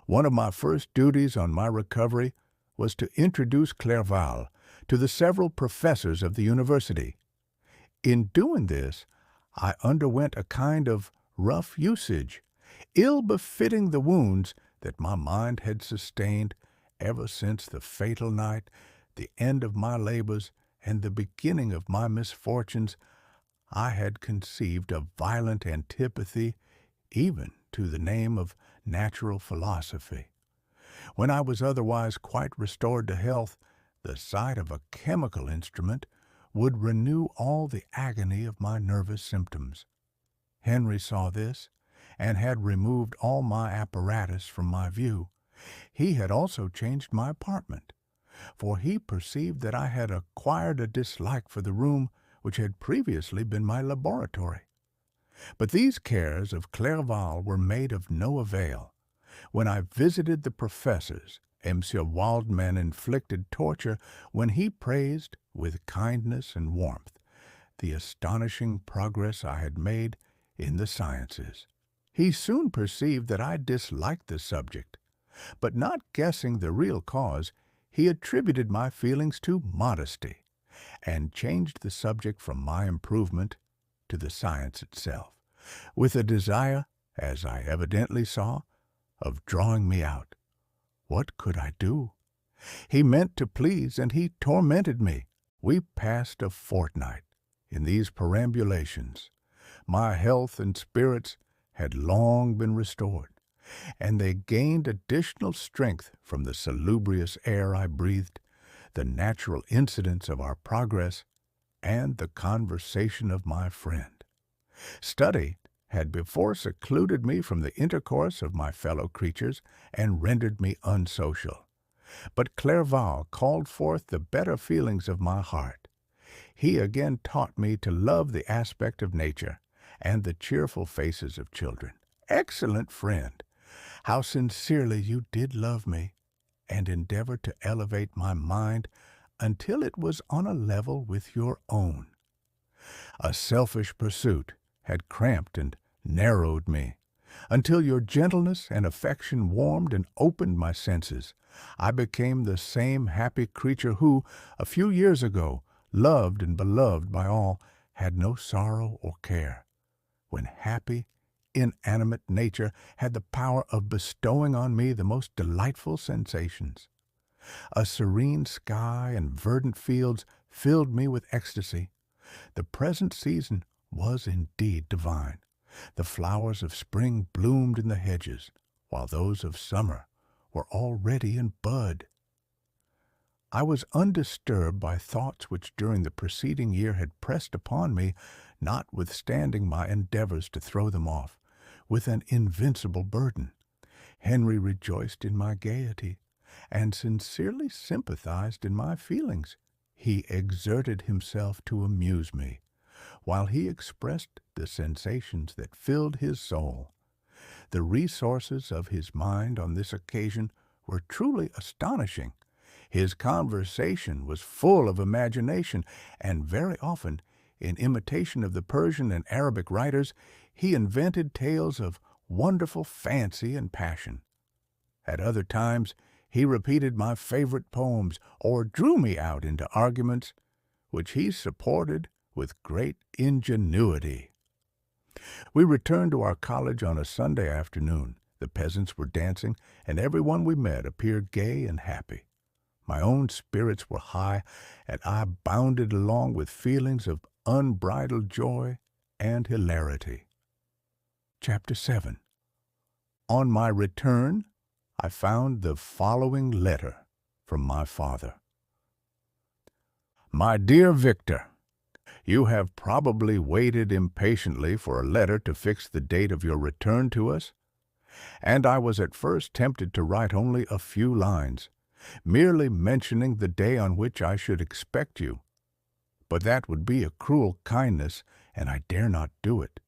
One of my first duties on my recovery was to introduce Clerval to the several professors of the university. In doing this, I underwent a kind of rough usage, ill befitting the wounds that my mind had sustained ever since the fatal night, the end of my labors, and the beginning of my misfortunes. I had conceived a violent antipathy even to the name of natural philosophy. When I was otherwise quite restored to health, the sight of a chemical instrument would renew all the agony of my nervous symptoms. Henry saw this, and had removed all my apparatus from my view. He had also changed my apartment, for he perceived that I had acquired a dislike for the room which had previously been my laboratory. But these cares of Clerval were made of no avail. When I visited the professors, M. Waldman inflicted torture when he praised, with kindness and warmth, the astonishing progress I had made in the sciences. He soon perceived that I disliked the subject, but not guessing the real cause, he attributed my feelings to modesty, and changed the subject from my improvement to the science itself, with a desire, as I evidently saw, of drawing me out. What could I do? He meant to please, and he tormented me. We passed a fortnight in these perambulations. My health and spirits had long been restored, and they gained additional strength from the salubrious air I breathed, the natural incidents of our progress, and the conversation of my friend. Study had before secluded me from the intercourse of my fellow creatures and rendered me unsocial. But Clerval called forth the better feelings of my heart. He again taught me to love the aspect of nature and the cheerful faces of children. Excellent friend, how sincerely you did love me, and endeavor to elevate my mind until it was on a level with your own. A selfish pursuit had cramped and narrowed me, until your gentleness and affection warmed and opened my senses. I became the same happy creature who, a few years ago, loved and beloved by all, had no sorrow or care, when happy, inanimate nature had the power of bestowing on me the most delightful sensations. A serene sky and verdant fields filled me with ecstasy. The present season was indeed divine. The flowers of spring bloomed in the hedges, while those of summer were already in bud. I was undisturbed by thoughts which during the preceding year had pressed upon me, notwithstanding my endeavors to throw them off, with an invincible burden. Henry rejoiced in my gaiety, and sincerely sympathized in my feelings. He exerted himself to amuse me, while he expressed the sensations that filled his soul. The resources of his mind on this occasion were truly astonishing. His conversation was full of imagination, and very often, in imitation of the Persian and Arabic writers, he invented tales of wonderful fancy and passion. At other times, he repeated my favorite poems or drew me out into arguments which he supported with great ingenuity. We returned to our college on a Sunday afternoon. The peasants were dancing, and everyone we met appeared gay and happy. My own spirits were high, and I bounded along with feelings of unbridled joy and hilarity. Chapter 7. On my return, I found the following letter from my father. My dear Victor, you have probably waited impatiently for a letter to fix the date of your return to us, and I was at first tempted to write only a few lines, merely mentioning the day on which I should expect you. But that would be a cruel kindness, and I dare not do it.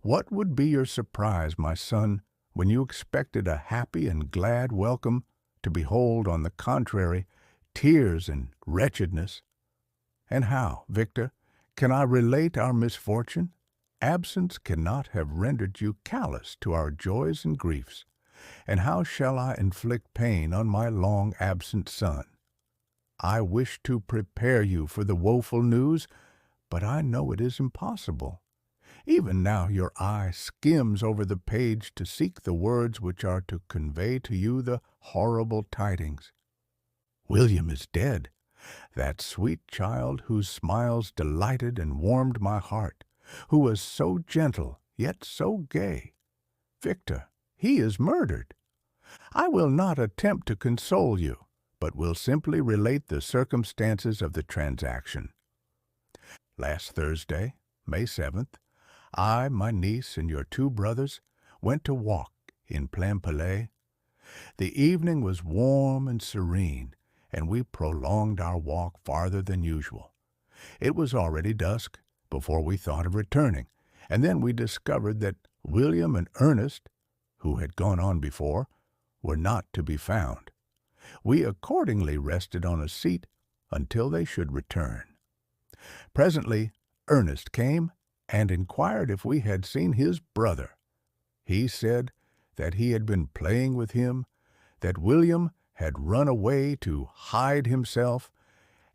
What would be your surprise, my son, when you expected a happy and glad welcome, to behold, on the contrary, tears and wretchedness? And how, Victor, can I relate our misfortune? Absence cannot have rendered you callous to our joys and griefs, and how shall I inflict pain on my long-absent son? I wish to prepare you for the woeful news, but I know it is impossible. Even now your eye skims over the page to seek the words which are to convey to you the horrible tidings. William is dead, that sweet child whose smiles delighted and warmed my heart, who was so gentle, yet so gay. Victor, he is murdered. I will not attempt to console you, but will simply relate the circumstances of the transaction. Last Thursday, May 7th, I, my niece, and your 2 brothers went to walk in Plainpalais. The evening was warm and serene, and we prolonged our walk farther than usual. It was already dusk before we thought of returning, and then we discovered that William and Ernest, who had gone on before, were not to be found. We accordingly rested on a seat until they should return. Presently Ernest came and inquired if we had seen his brother. He said that he had been playing with him, that William had run away to hide himself,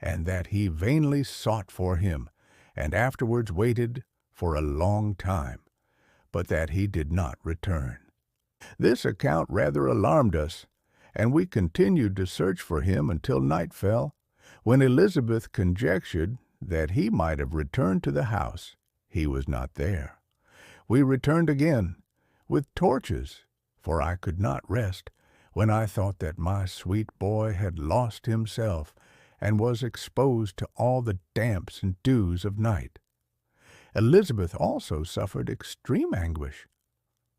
and that he vainly sought for him, and afterwards waited for a long time, but that he did not return. This account rather alarmed us, and we continued to search for him until night fell, when Elizabeth conjectured that he might have returned to the house. He was not there. We returned again, with torches, for I could not rest, when I thought that my sweet boy had lost himself, and was exposed to all the damps and dews of night. Elizabeth also suffered extreme anguish.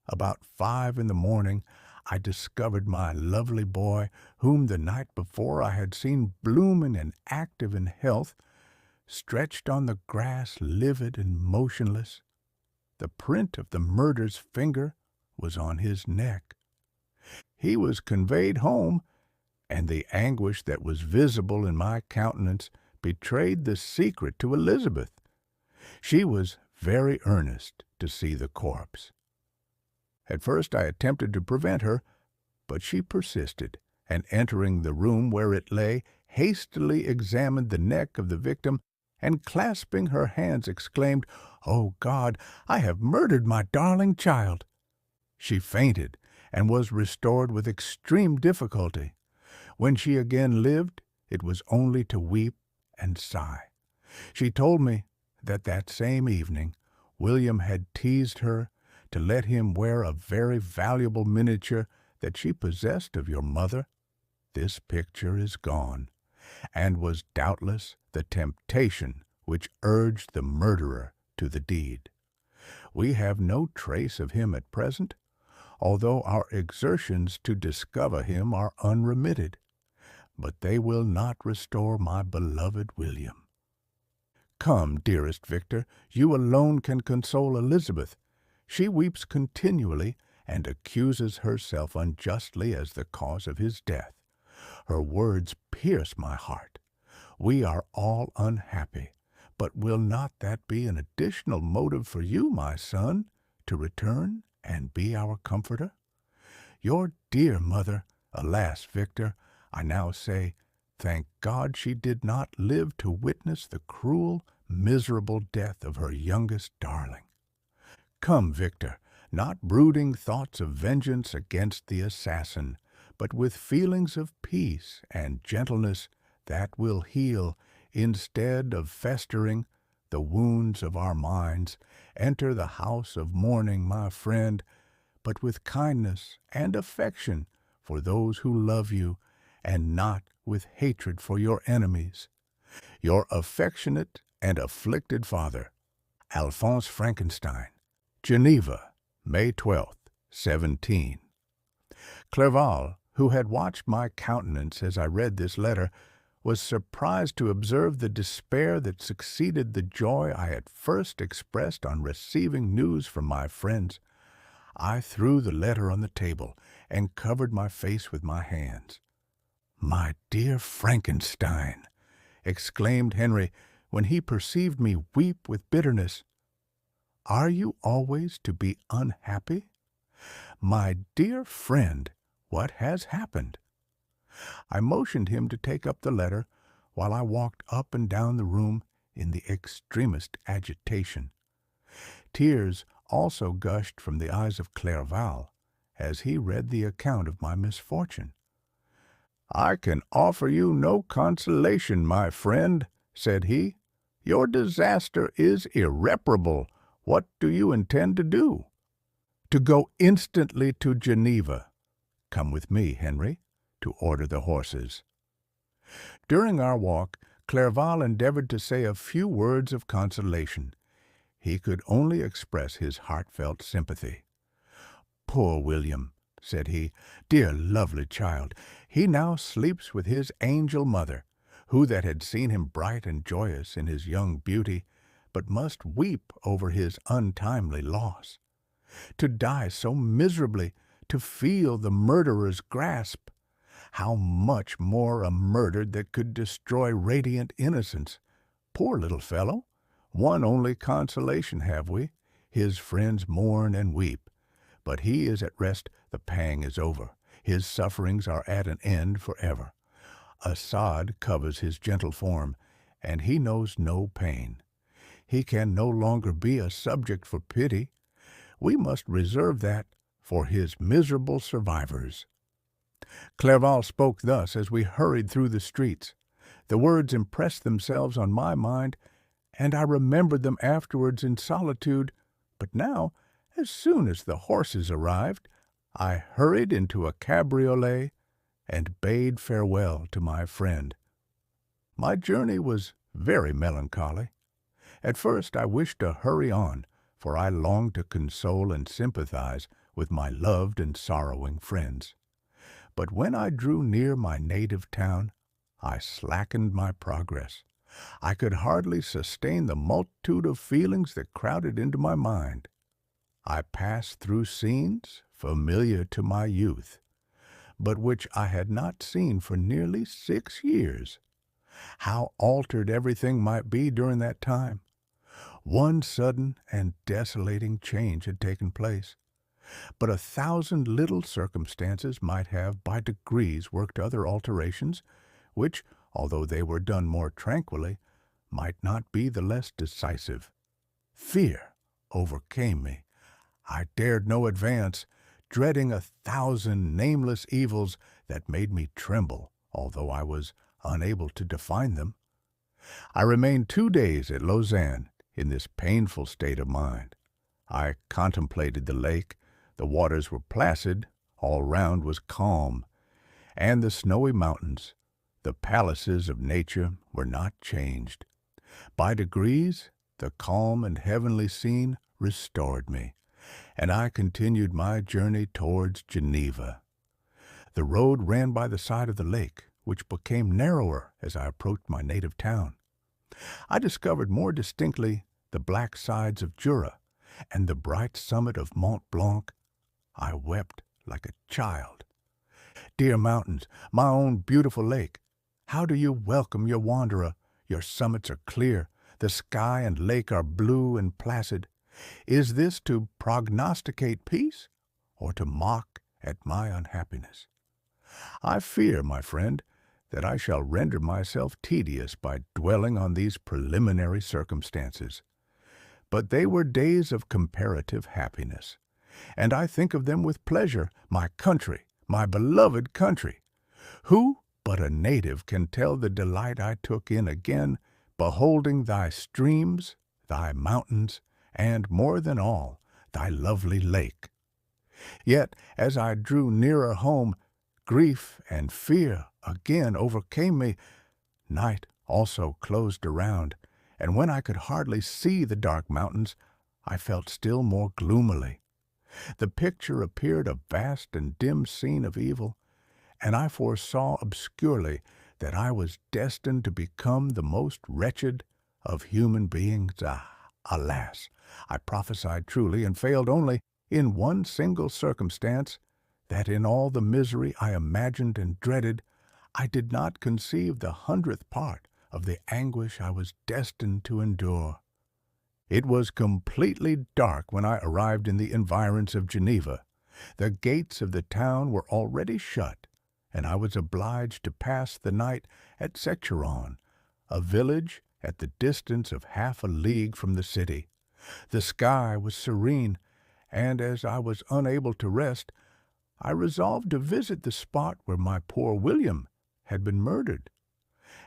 About 5 in the morning, I discovered my lovely boy, whom the night before I had seen blooming and active in health, stretched on the grass, livid and motionless. The print of the murderer's finger was on his neck. He was conveyed home, and the anguish that was visible in my countenance betrayed the secret to Elizabeth. She was very earnest to see the corpse. At first I attempted to prevent her, but she persisted, and entering the room where it lay, hastily examined the neck of the victim, and clasping her hands exclaimed, "Oh God, I have murdered my darling child!" She fainted, and was restored with extreme difficulty. When she again lived, it was only to weep and sigh. She told me that that same evening William had teased her to let him wear a very valuable miniature that she possessed of your mother. This picture is gone, and was doubtless the temptation which urged the murderer to the deed. We have no trace of him at present, although our exertions to discover him are unremitted. But they will not restore my beloved William. Come, dearest Victor, you alone can console Elizabeth. She weeps continually and accuses herself unjustly as the cause of his death. Her words pierce my heart. We are all unhappy, but will not that be an additional motive for you, my son, to return and be our comforter? Your dear mother, alas, Victor, I now say, thank God she did not live to witness the cruel, miserable death of her youngest darling. Come, Victor, not brooding thoughts of vengeance against the assassin, but with feelings of peace and gentleness that will heal, instead of festering, the wounds of our minds, enter the house of mourning, my friend, but with kindness and affection for those who love you, and not with hatred for your enemies. Your affectionate and afflicted father, Alphonse Frankenstein. Geneva, May 12th, 17. Clerval, who had watched my countenance as I read this letter, was surprised to observe the despair that succeeded the joy I at first expressed on receiving news from my friends. I threw the letter on the table and covered my face with my hands. "My dear Frankenstein," exclaimed Henry when he perceived me weep with bitterness, "are you always to be unhappy? My dear friend, what has happened?" I motioned him to take up the letter, while I walked up and down the room in the extremest agitation. Tears also gushed from the eyes of Clerval as he read the account of my misfortune. "I can offer you no consolation, my friend," said he. "Your disaster is irreparable. What do you intend to do?" "To go instantly to Geneva. Come with me, Henry, to order the horses." During our walk, Clerval endeavored to say a few words of consolation. He could only express his heartfelt sympathy. "Poor William," said he, "dear lovely child, he now sleeps with his angel mother, who that had seen him bright and joyous in his young beauty, but must weep over his untimely loss. To die so miserably, to feel the murderer's grasp! How much more a murder that could destroy radiant innocence! Poor little fellow! One only consolation have we, his friends mourn and weep, but he is at rest, the pang is over, his sufferings are at an end forever. A sod covers his gentle form, and he knows no pain. He can no longer be a subject for pity. We must reserve that for his miserable survivors." Clerval spoke thus as we hurried through the streets. The words impressed themselves on my mind, and I remembered them afterwards in solitude, but now, as soon as the horses arrived, I hurried into a cabriolet and bade farewell to my friend. My journey was very melancholy. At first I wished to hurry on, for I longed to console and sympathize with my loved and sorrowing friends. But when I drew near my native town, I slackened my progress. I could hardly sustain the multitude of feelings that crowded into my mind. I passed through scenes familiar to my youth, but which I had not seen for nearly 6 years. How altered everything might be during that time! One sudden and desolating change had taken place, but 1,000 little circumstances might have by degrees worked other alterations, which, although they were done more tranquilly, might not be the less decisive. Fear overcame me. I dared no advance, dreading 1,000 nameless evils that made me tremble, although I was unable to define them. I remained 2 days at Lausanne in this painful state of mind. I contemplated the lake. The waters were placid, all round was calm, and the snowy mountains, the palaces of nature, were not changed. By degrees, the calm and heavenly scene restored me. and I continued my journey towards Geneva. The road ran by the side of the lake, which became narrower as I approached my native town. I discovered more distinctly the black sides of Jura and the bright summit of Mont Blanc. I wept like a child. Dear mountains, my own beautiful lake, how do you welcome your wanderer? Your summits are clear, the sky and lake are blue and placid. Is this to prognosticate peace, or to mock at my unhappiness? I fear, my friend, that I shall render myself tedious by dwelling on these preliminary circumstances. But they were days of comparative happiness, and I think of them with pleasure. My country, my beloved country! Who but a native can tell the delight I took in again beholding thy streams, thy mountains, and, more than all, thy lovely lake? Yet, as I drew nearer home, grief and fear again overcame me. Night also closed around, and when I could hardly see the dark mountains, I felt still more gloomily. The picture appeared a vast and dim scene of evil, and I foresaw obscurely that I was destined to become the most wretched of human beings. Alas, I prophesied truly, and failed only in one single circumstance, that in all the misery I imagined and dreaded, I did not conceive the 100th part of the anguish I was destined to endure. It was completely dark when I arrived in the environs of Geneva. The gates of the town were already shut, and I was obliged to pass the night at Secheron, a village at the distance of half a league from the city. The sky was serene, and as I was unable to rest, I resolved to visit the spot where my poor William had been murdered.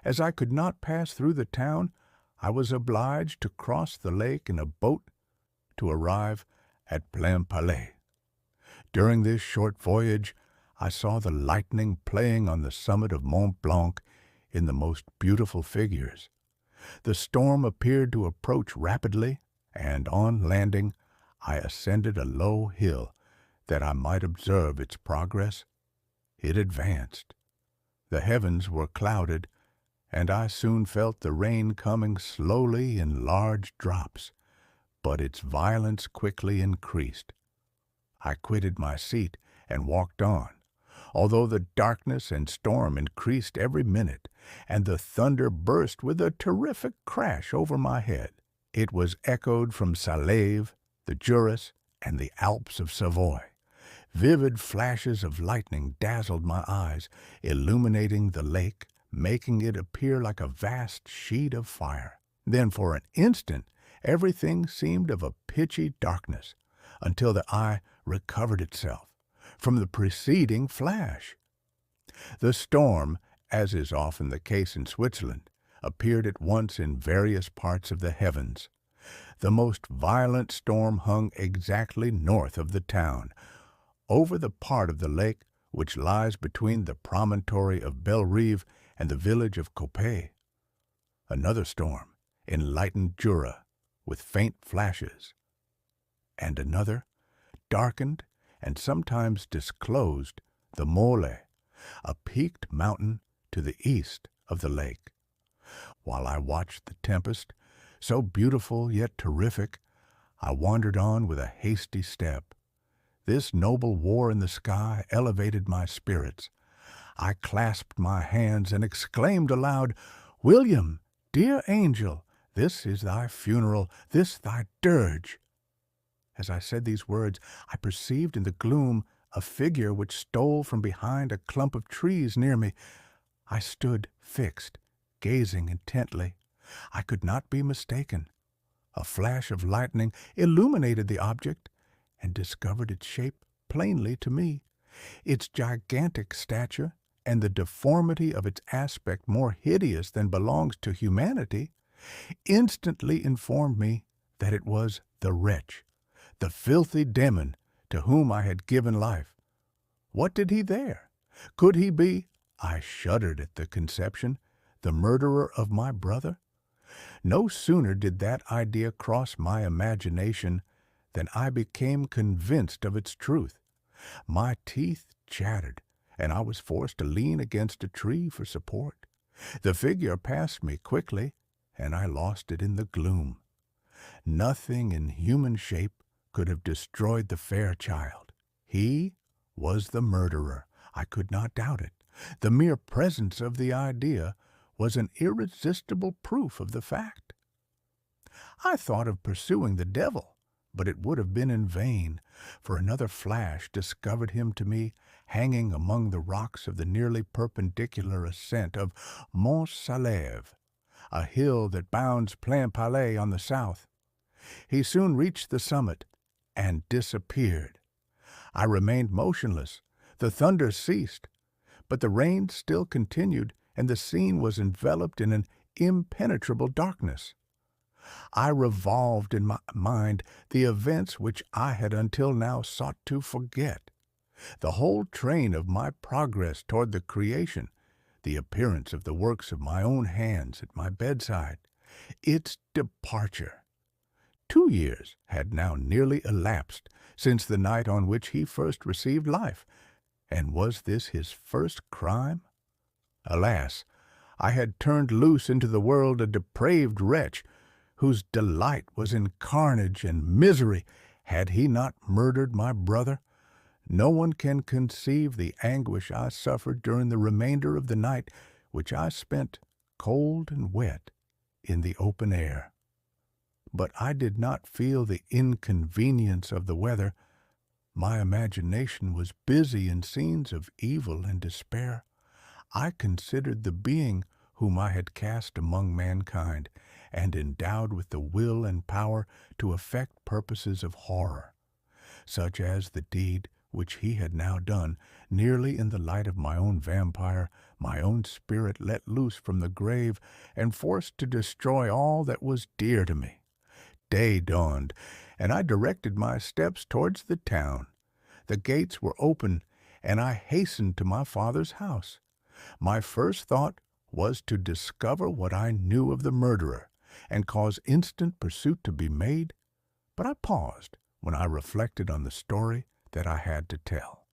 As I could not pass through the town, I was obliged to cross the lake in a boat to arrive at Plainpalais. During this short voyage, I saw the lightning playing on the summit of Mont Blanc in the most beautiful figures. The storm appeared to approach rapidly, and on landing, I ascended a low hill that I might observe its progress. It advanced. The heavens were clouded, and I soon felt the rain coming slowly in large drops, but its violence quickly increased. I quitted my seat and walked on, although the darkness and storm increased every minute, and the thunder burst with a terrific crash over my head. It was echoed from Salève, the Juras, and the Alps of Savoy. Vivid flashes of lightning dazzled my eyes, illuminating the lake, making it appear like a vast sheet of fire. Then for an instant everything seemed of a pitchy darkness, until the eye recovered itself from the preceding flash. The storm, as is often the case in Switzerland, appeared at once in various parts of the heavens. The most violent storm hung exactly north of the town, over the part of the lake which lies between the promontory of Bellerive and the village of Coppet. Another storm enlightened Jura with faint flashes, and another darkened and sometimes disclosed the Mole, a peaked mountain to the east of the lake. While I watched the tempest, so beautiful yet terrific, I wandered on with a hasty step. This noble war in the sky elevated my spirits. I clasped my hands and exclaimed aloud, "William, dear angel, this is thy funeral, this thy dirge." As I said these words, I perceived in the gloom a figure which stole from behind a clump of trees near me. I stood fixed, gazing intently. I could not be mistaken. A flash of lightning illuminated the object and discovered its shape plainly to me. Its gigantic stature and the deformity of its aspect, more hideous than belongs to humanity, instantly informed me that it was the wretch, the filthy demon to whom I had given life. What did he there? Could he be, I shuddered at the conception, the murderer of my brother? No sooner did that idea cross my imagination then I became convinced of its truth. My teeth chattered, and I was forced to lean against a tree for support. The figure passed me quickly, and I lost it in the gloom. Nothing in human shape could have destroyed the fair child. He was the murderer. I could not doubt it. The mere presence of the idea was an irresistible proof of the fact. I thought of pursuing the devil, but it would have been in vain, for another flash discovered him to me hanging among the rocks of the nearly perpendicular ascent of Mont Salève, a hill that bounds Plain-Palais on the south. He soon reached the summit and disappeared. I remained motionless. The thunder ceased, but the rain still continued, and the scene was enveloped in an impenetrable darkness. I revolved in my mind the events which I had until now sought to forget. The whole train of my progress toward the creation, the appearance of the works of my own hands at my bedside, its departure. 2 years had now nearly elapsed since the night on which he first received life, and was this his first crime? Alas, I had turned loose into the world a depraved wretch, whose delight was in carnage and misery. Had he not murdered my brother? No one can conceive the anguish I suffered during the remainder of the night, which I spent, cold and wet, in the open air. But I did not feel the inconvenience of the weather. My imagination was busy in scenes of evil and despair. I considered the being whom I had cast among mankind, and endowed with the will and power to effect purposes of horror, such as the deed which he had now done, nearly in the light of my own vampire, my own spirit let loose from the grave, and forced to destroy all that was dear to me. Day dawned, and I directed my steps towards the town. The gates were open, and I hastened to my father's house. My first thought was to discover what I knew of the murderer, and cause instant pursuit to be made, but I paused when I reflected on the story that I had to tell.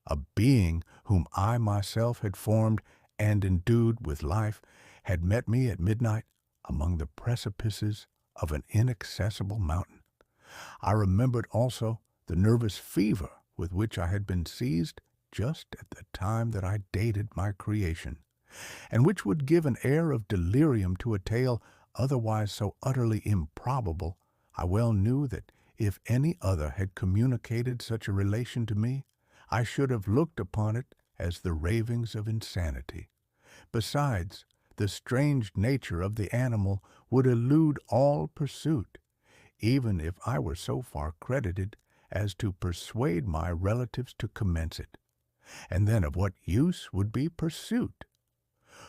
A being whom I myself had formed and endued with life had met me at midnight among the precipices of an inaccessible mountain. I remembered also the nervous fever with which I had been seized just at the time that I dated my creation, and which would give an air of delirium to a tale otherwise so utterly improbable. I well knew that if any other had communicated such a relation to me, I should have looked upon it as the ravings of insanity. Besides, the strange nature of the animal would elude all pursuit, even if I were so far credited as to persuade my relatives to commence it. And then of what use would be pursuit?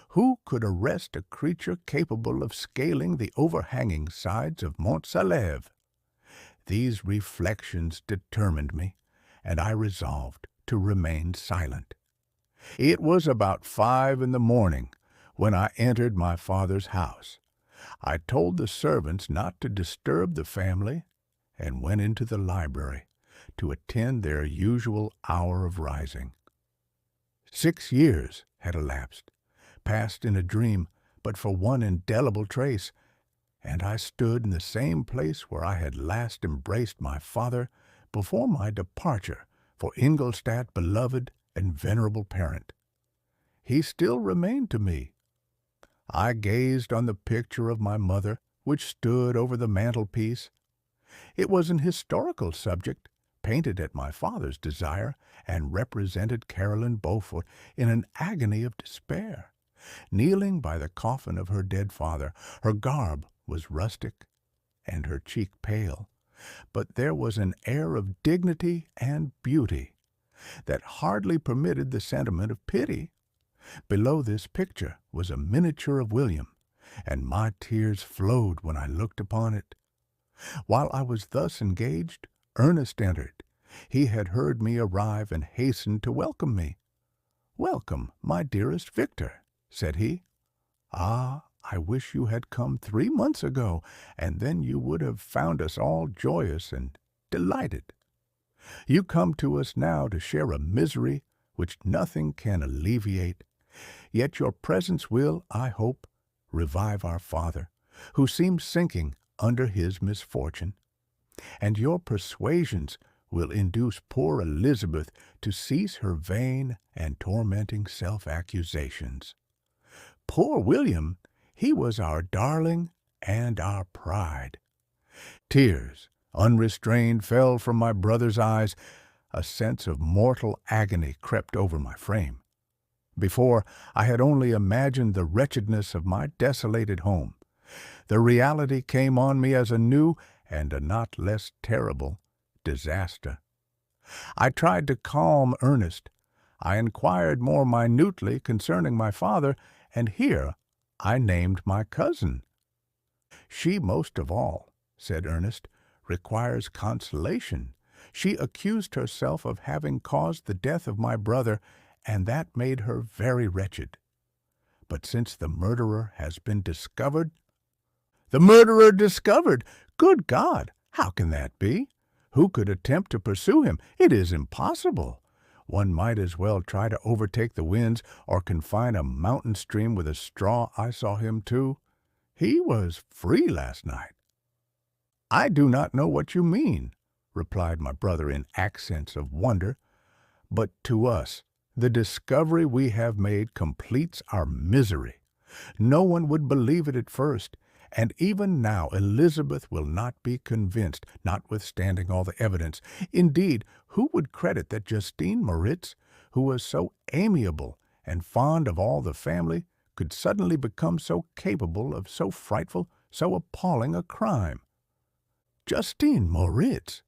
Who could arrest a creature capable of scaling the overhanging sides of Mont Salève? These reflections determined me, and I resolved to remain silent. It was about 5 in the morning when I entered my father's house. I told the servants not to disturb the family, and went into the library to attend their usual hour of rising. 6 years had elapsed, passed in a dream, but for one indelible trace, and I stood in the same place where I had last embraced my father before my departure for Ingolstadt, beloved and venerable parent. He still remained to me. I gazed on the picture of my mother, which stood over the mantelpiece. It was an historical subject, painted at my father's desire, and represented Caroline Beaufort in an agony of despair, kneeling by the coffin of her dead father. Her garb was rustic, and her cheek pale, but there was an air of dignity and beauty that hardly permitted the sentiment of pity. Below this picture was a miniature of William, and my tears flowed when I looked upon it. While I was thus engaged, Ernest entered. He had heard me arrive and hastened to welcome me. "Welcome, my dearest Victor," said he. "Ah, I wish you had come 3 months ago, and then you would have found us all joyous and delighted. You come to us now to share a misery which nothing can alleviate, yet your presence will, I hope, revive our father, who seems sinking under his misfortune, and your persuasions will induce poor Elizabeth to cease her vain and tormenting self-accusations. Poor William, he was our darling and our pride. Tears, unrestrained, fell from my brother's eyes. A sense of mortal agony crept over my frame. Before, I had only imagined the wretchedness of my desolated home. The reality came on me as a new and a not less terrible disaster. I tried to calm Ernest. I inquired more minutely concerning my father, and here I named my cousin. She most of all, said Ernest, requires consolation. She accused herself of having caused the death of my brother, and that made her very wretched. But since the murderer has been discovered— The murderer discovered! Good God! How can that be? Who could attempt to pursue him? It is impossible. One might as well try to overtake the winds or confine a mountain stream with a straw. I saw him too. He was free last night. I do not know what you mean, replied my brother in accents of wonder, but to us the discovery we have made completes our misery. No one would believe it at first, and even now Elizabeth will not be convinced, notwithstanding all the evidence. Indeed, who would credit that Justine Moritz, who was so amiable and fond of all the family, could suddenly become so capable of so frightful, so appalling a crime? Justine Moritz!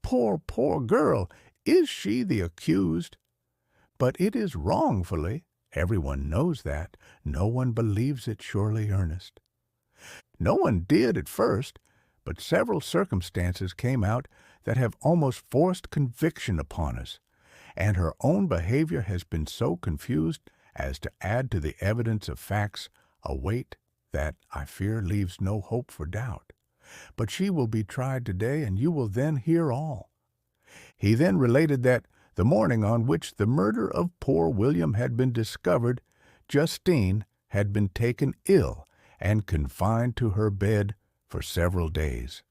Poor, poor girl! Is she the accused? But it is wrongfully. Everyone knows that. No one believes it, surely, Ernest. No one did at first, but several circumstances came out that have almost forced conviction upon us, and her own behavior has been so confused as to add to the evidence of facts a weight that, I fear, leaves no hope for doubt. But she will be tried today, and you will then hear all. He then related that, the morning on which the murder of poor William had been discovered, Justine had been taken ill and confined to her bed for several days.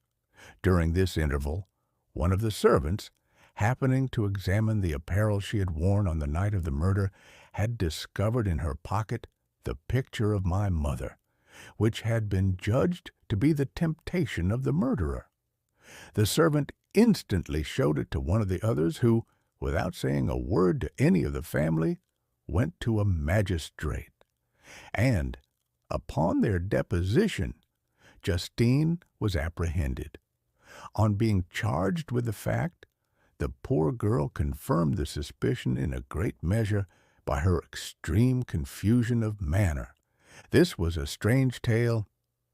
During this interval, one of the servants, happening to examine the apparel she had worn on the night of the murder, had discovered in her pocket the picture of my mother, which had been judged to be the temptation of the murderer. The servant instantly showed it to one of the others, who, without saying a word to any of the family, went to a magistrate, and, upon their deposition, Justine was apprehended. On being charged with the fact, the poor girl confirmed the suspicion in a great measure by her extreme confusion of manner. This was a strange tale,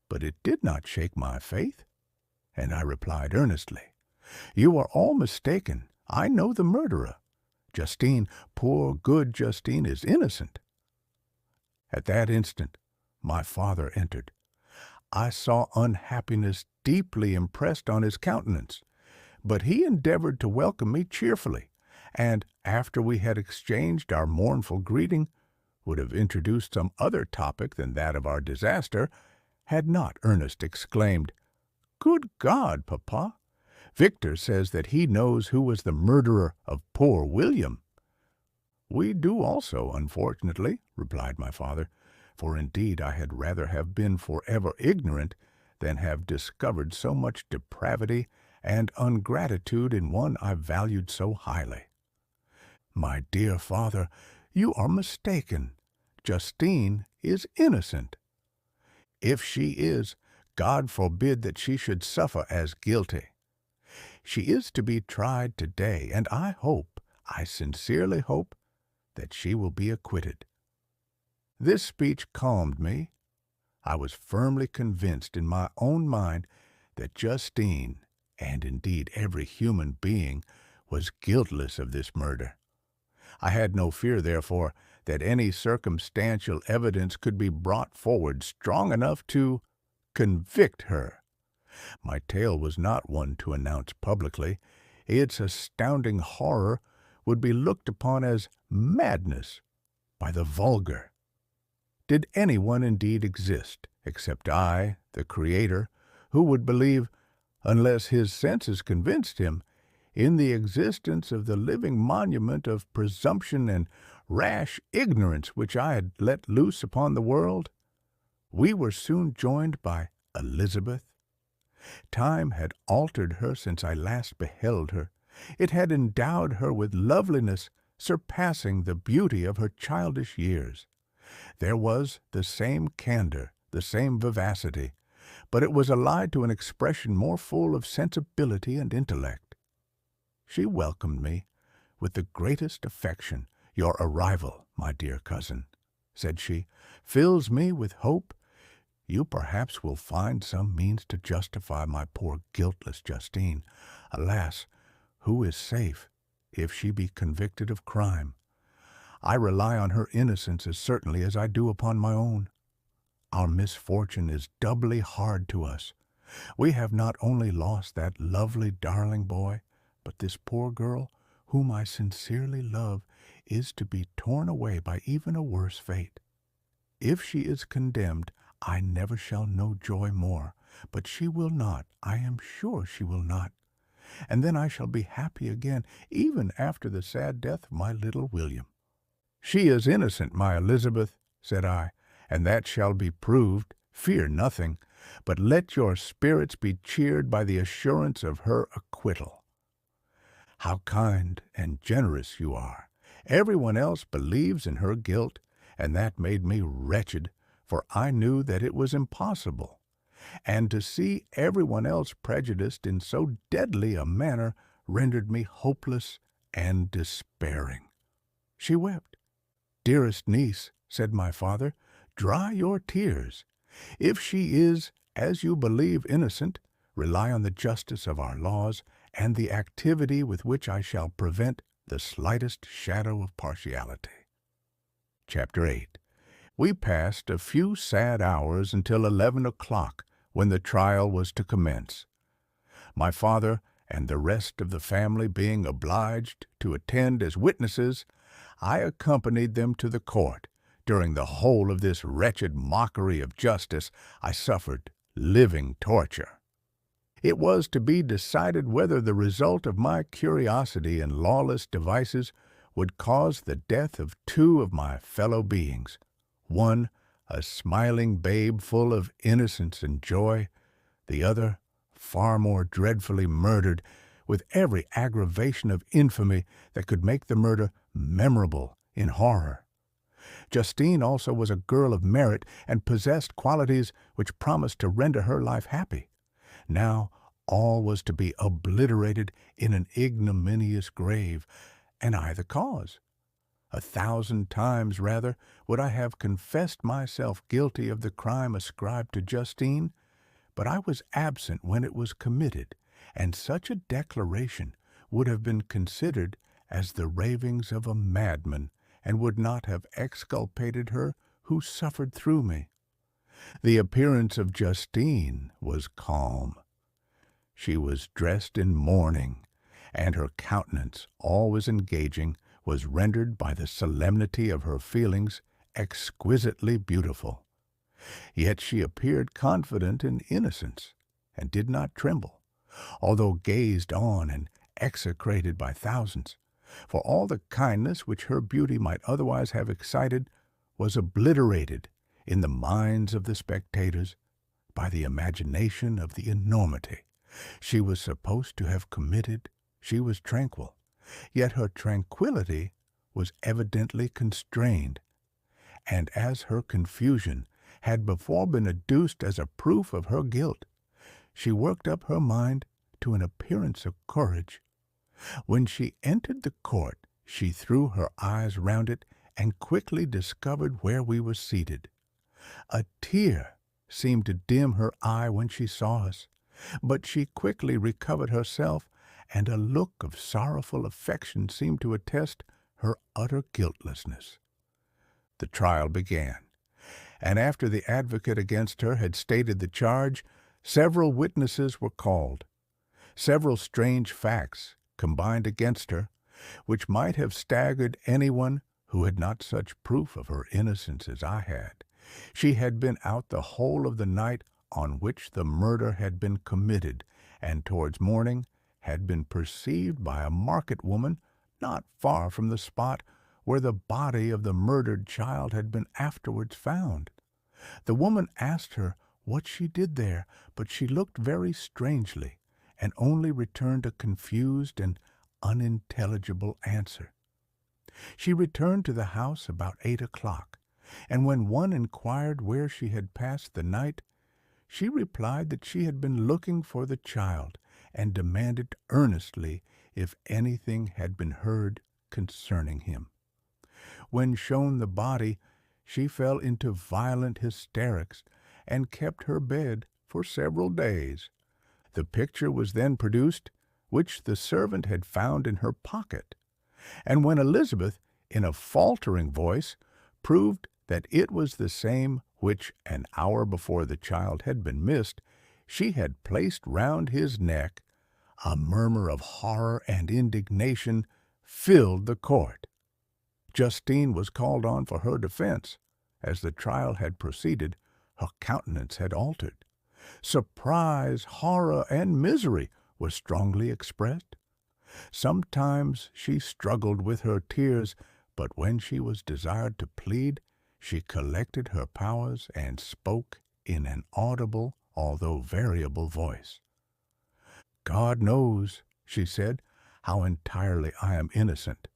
but it did not shake my faith, and I replied earnestly, "You are all mistaken. I know the murderer. Justine, poor good Justine, is innocent." At that instant, my father entered. I saw unhappiness deeply impressed on his countenance, but he endeavored to welcome me cheerfully, and, after we had exchanged our mournful greeting, would have introduced some other topic than that of our disaster, had not Ernest exclaimed, "Good God, Papa! Victor says that he knows who was the murderer of poor William." "We do also, unfortunately," replied my father, for indeed I had rather have been forever ignorant than have discovered so much depravity and ungratitude in one I valued so highly. "My dear father, you are mistaken. Justine is innocent. If she is, God forbid that she should suffer as guilty. She is to be tried today, and I hope, I sincerely hope, that she will be acquitted." This speech calmed me. I was firmly convinced in my own mind that Justine, and indeed every human being, was guiltless of this murder. I had no fear, therefore, that any circumstantial evidence could be brought forward strong enough to convict her. My tale was not one to announce publicly. Its astounding horror would be looked upon as madness by the vulgar. Did anyone indeed exist, except I, the Creator, who would believe, unless his senses convinced him, in the existence of the living monument of presumption and rash ignorance which I had let loose upon the world? We were soon joined by Elizabeth. Time had altered her since I last beheld her. It had endowed her with loveliness surpassing the beauty of her childish years. There was the same candor, the same vivacity, but it was allied to an expression more full of sensibility and intellect. She welcomed me with the greatest affection. "Your arrival, my dear cousin," said she, "fills me with hope. You perhaps will find some means to justify my poor guiltless Justine. Alas, who is safe if she be convicted of crime? I rely on her innocence as certainly as I do upon my own. Our misfortune is doubly hard to us. We have not only lost that lovely darling boy, but this poor girl, whom I sincerely love, is to be torn away by even a worse fate. If she is condemned, I never shall know joy more, but she will not, I am sure she will not. And then I shall be happy again, even after the sad death of my little William." "She is innocent, my Elizabeth," said I, "and that shall be proved. Fear nothing, but let your spirits be cheered by the assurance of her acquittal." "How kind and generous you are! Everyone else believes in her guilt, and that made me wretched, for I knew that it was impossible. And to see everyone else prejudiced in so deadly a manner rendered me hopeless and despairing." She wept. "Dearest niece," said my father, "dry your tears. If she is, as you believe, innocent, rely on the justice of our laws and the activity with which I shall prevent the slightest shadow of partiality." Chapter 8. We passed a few sad hours until 11 o'clock, when the trial was to commence. My father and the rest of the family being obliged to attend as witnesses, I accompanied them to the court. During the whole of this wretched mockery of justice, I suffered living torture. It was to be decided whether the result of my curiosity and lawless devices would cause the death of two of my fellow beings, one a smiling babe full of innocence and joy, the other far more dreadfully murdered, with every aggravation of infamy that could make the murder memorable in horror. Justine also was a girl of merit and possessed qualities which promised to render her life happy. Now all was to be obliterated in an ignominious grave, and I the cause. 1,000 times rather would I have confessed myself guilty of the crime ascribed to Justine, but I was absent when it was committed, and such a declaration would have been considered as the ravings of a madman, and would not have exculpated her who suffered through me. The appearance of Justine was calm. She was dressed in mourning, and her countenance, always engaging, was rendered by the solemnity of her feelings exquisitely beautiful. Yet she appeared confident in innocence, and did not tremble, although gazed on and execrated by thousands, for all the kindness which her beauty might otherwise have excited was obliterated in the minds of the spectators by the imagination of the enormity she was supposed to have committed. She was tranquil, yet her tranquillity was evidently constrained, and as her confusion had before been adduced as a proof of her guilt, she worked up her mind to an appearance of courage. When she entered the court, she threw her eyes round it and quickly discovered where we were seated. A tear seemed to dim her eye when she saw us, but she quickly recovered herself, and a look of sorrowful affection seemed to attest her utter guiltlessness. the trial began, and after the advocate against her had stated the charge, several witnesses were called. Several strange facts combined against her, which might have staggered anyone who had not such proof of her innocence as I had. She had been out the whole of the night on which the murder had been committed, and towards morning had been perceived by a market woman not far from the spot where the body of the murdered child had been afterwards found. The woman asked her what she did there, but she looked very strangely, and only returned a confused and unintelligible answer. She returned to the house about 8 o'clock, and when one inquired where she had passed the night, she replied that she had been looking for the child, and demanded earnestly if anything had been heard concerning him. When shown the body, she fell into violent hysterics, and kept her bed for several days. The picture was then produced, which the servant had found in her pocket, and when Elizabeth, in a faltering voice, proved that it was the same which, an hour before the child had been missed, she had placed round his neck, a murmur of horror and indignation filled the court. Justine was called on for her defense. As the trial had proceeded, her countenance had altered. Surprise, horror, and misery were strongly expressed. Sometimes she struggled with her tears, but when she was desired to plead, she collected her powers and spoke in an audible, although variable voice. "God knows," she said, "how entirely I am innocent.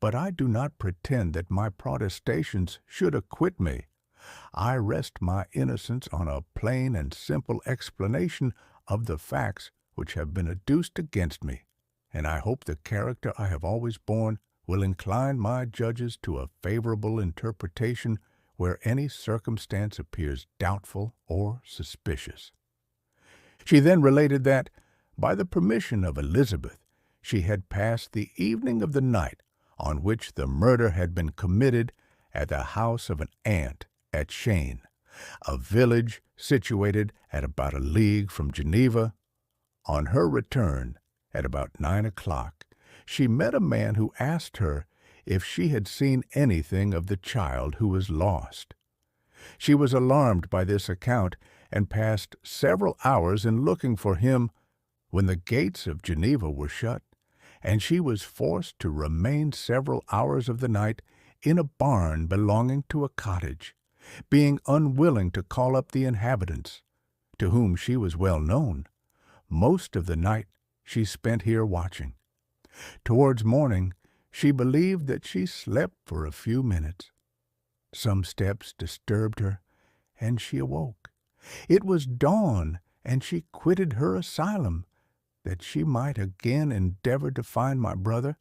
But I do not pretend that my protestations should acquit me. I rest my innocence on a plain and simple explanation of the facts which have been adduced against me, and I hope the character I have always borne will incline my judges to a favorable interpretation where any circumstance appears doubtful or suspicious." She then related that, by the permission of Elizabeth, she had passed the evening of the night on which the murder had been committed at the house of an aunt at Cheyne, a village situated at about a league from Geneva. On her return, at about 9 o'clock, she met a man who asked her if she had seen anything of the child who was lost. She was alarmed by this account, and passed several hours in looking for him, when the gates of Geneva were shut, and she was forced to remain several hours of the night in a barn belonging to a cottage, being unwilling to call up the inhabitants, to whom she was well known. Most of the night she spent here watching. Towards morning she believed that she slept for a few minutes. Some steps disturbed her, and she awoke. It was dawn, and she quitted her asylum, that she might again endeavor to find my brother.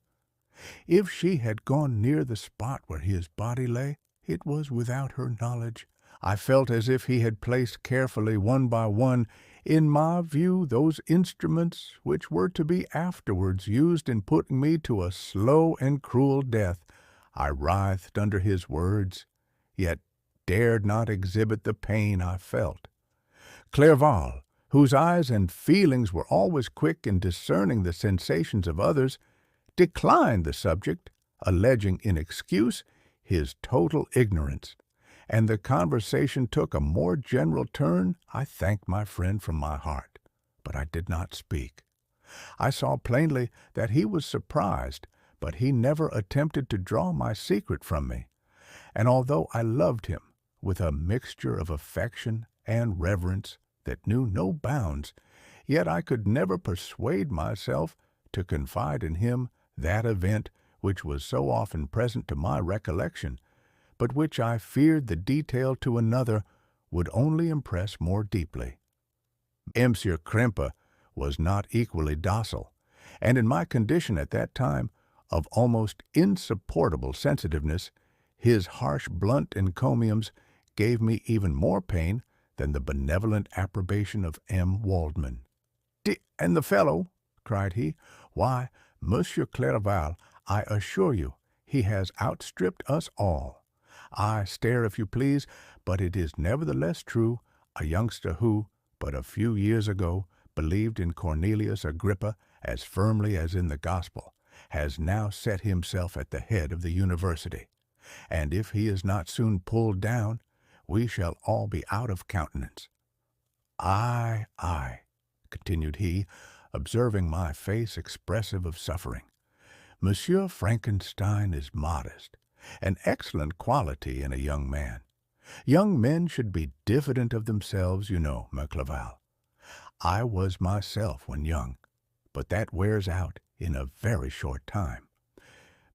If she had gone near the spot where his body lay, it was without her knowledge. I felt as if he had placed carefully, one by one, in my view those instruments which were to be afterwards used in putting me to a slow and cruel death. I writhed under his words, yet dared not exhibit the pain I felt. Clerval, whose eyes and feelings were always quick in discerning the sensations of others, declined the subject, alleging in excuse his total ignorance, and the conversation took a more general turn. I thanked my friend from my heart, but I did not speak. I saw plainly that he was surprised, but he never attempted to draw my secret from me, and although I loved him with a mixture of affection and reverence that knew no bounds, yet I could never persuade myself to confide in him that event which was so often present to my recollection, but which I feared the detail to another would only impress more deeply. Monsieur Krempe was not equally docile, and in my condition at that time of almost insupportable sensitiveness, his harsh blunt encomiums gave me even more pain than the benevolent approbation of M. Waldman. "And the fellow," cried he, "why, Monsieur Clerval, I assure you, he has outstripped us all. I stare if you please, but it is nevertheless true. A youngster who, but a few years ago, believed in Cornelius Agrippa as firmly as in the gospel, has now set himself at the head of the university. And if he is not soon pulled down, we shall all be out of countenance. Ay, continued he, observing my face expressive of suffering. Monsieur Frankenstein is modest, an excellent quality in a young man. Young men should be diffident of themselves, you know, Clerval. I was myself when young, but that wears out in a very short time.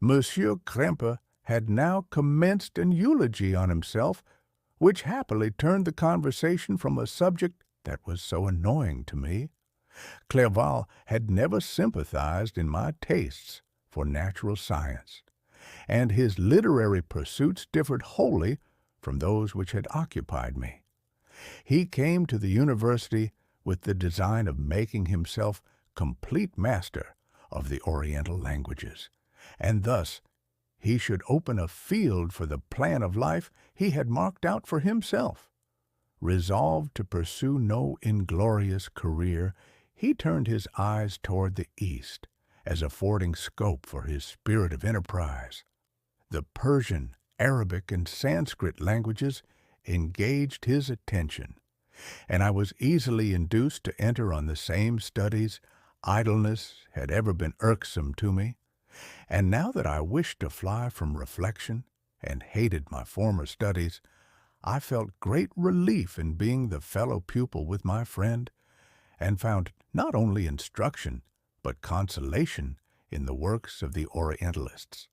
Monsieur Krempe had now commenced an eulogy on himself, which happily turned the conversation from a subject that was so annoying to me. Clerval had never sympathized in my tastes for natural science, and his literary pursuits differed wholly from those which had occupied me. He came to the university with the design of making himself complete master of the Oriental languages, and thus he should open a field for the plan of life he had marked out for himself. Resolved to pursue no inglorious career, he turned his eyes toward the East as affording scope for his spirit of enterprise. The Persian, Arabic, and Sanskrit languages engaged his attention, and I was easily induced to enter on the same studies. Idleness had ever been irksome to me, and now that I wished to fly from reflection and hated my former studies, I felt great relief in being the fellow pupil with my friend, and found not only instruction, but consolation in the works of the Orientalists.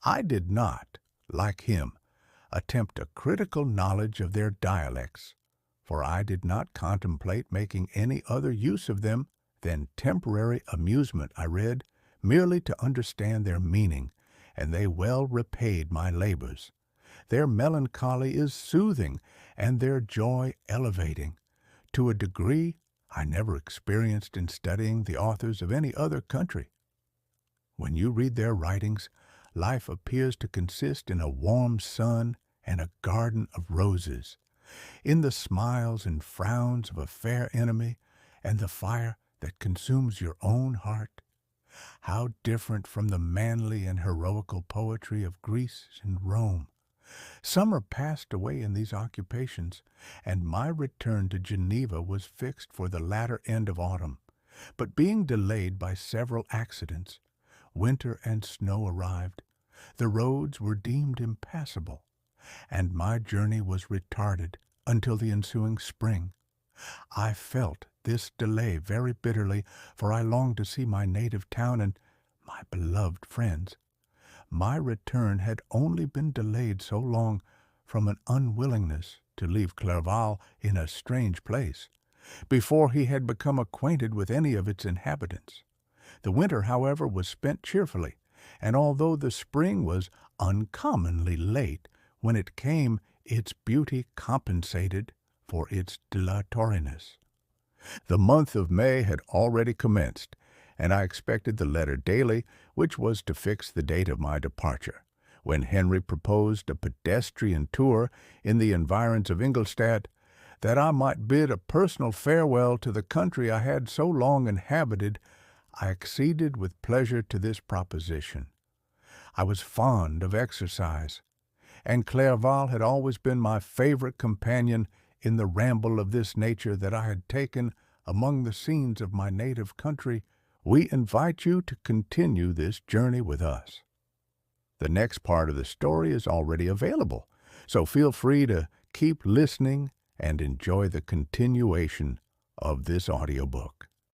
I did not, like him, attempt a critical knowledge of their dialects, for I did not contemplate making any other use of them than temporary amusement. I read merely to understand their meaning, and they well repaid my labors. Their melancholy is soothing, and their joy elevating, to a degree I never experienced in studying the authors of any other country. When you read their writings, life appears to consist in a warm sun and a garden of roses, in the smiles and frowns of a fair enemy, and the fire that consumes your own heart. How different from the manly and heroical poetry of Greece and Rome! Summer passed away in these occupations, and my return to Geneva was fixed for the latter end of autumn. But being delayed by several accidents, winter and snow arrived, the roads were deemed impassable, and my journey was retarded until the ensuing spring. I felt this delay very bitterly, for I longed to see my native town and my beloved friends. My return had only been delayed so long from an unwillingness to leave Clerval in a strange place, before he had become acquainted with any of its inhabitants. The winter, however, was spent cheerfully, and although the spring was uncommonly late when it came, its beauty compensated for its dilatoriness. The month of May had already commenced, and I expected the letter daily, which was to fix the date of my departure, when Henry proposed a pedestrian tour in the environs of Ingolstadt, that I might bid a personal farewell to the country I had so long inhabited. I acceded with pleasure to this proposition. I was fond of exercise, and Clerval had always been my favorite companion in the ramble of this nature that I had taken among the scenes of my native country. We invite you to continue this journey with us. The next part of the story is already available, so feel free to keep listening and enjoy the continuation of this audiobook.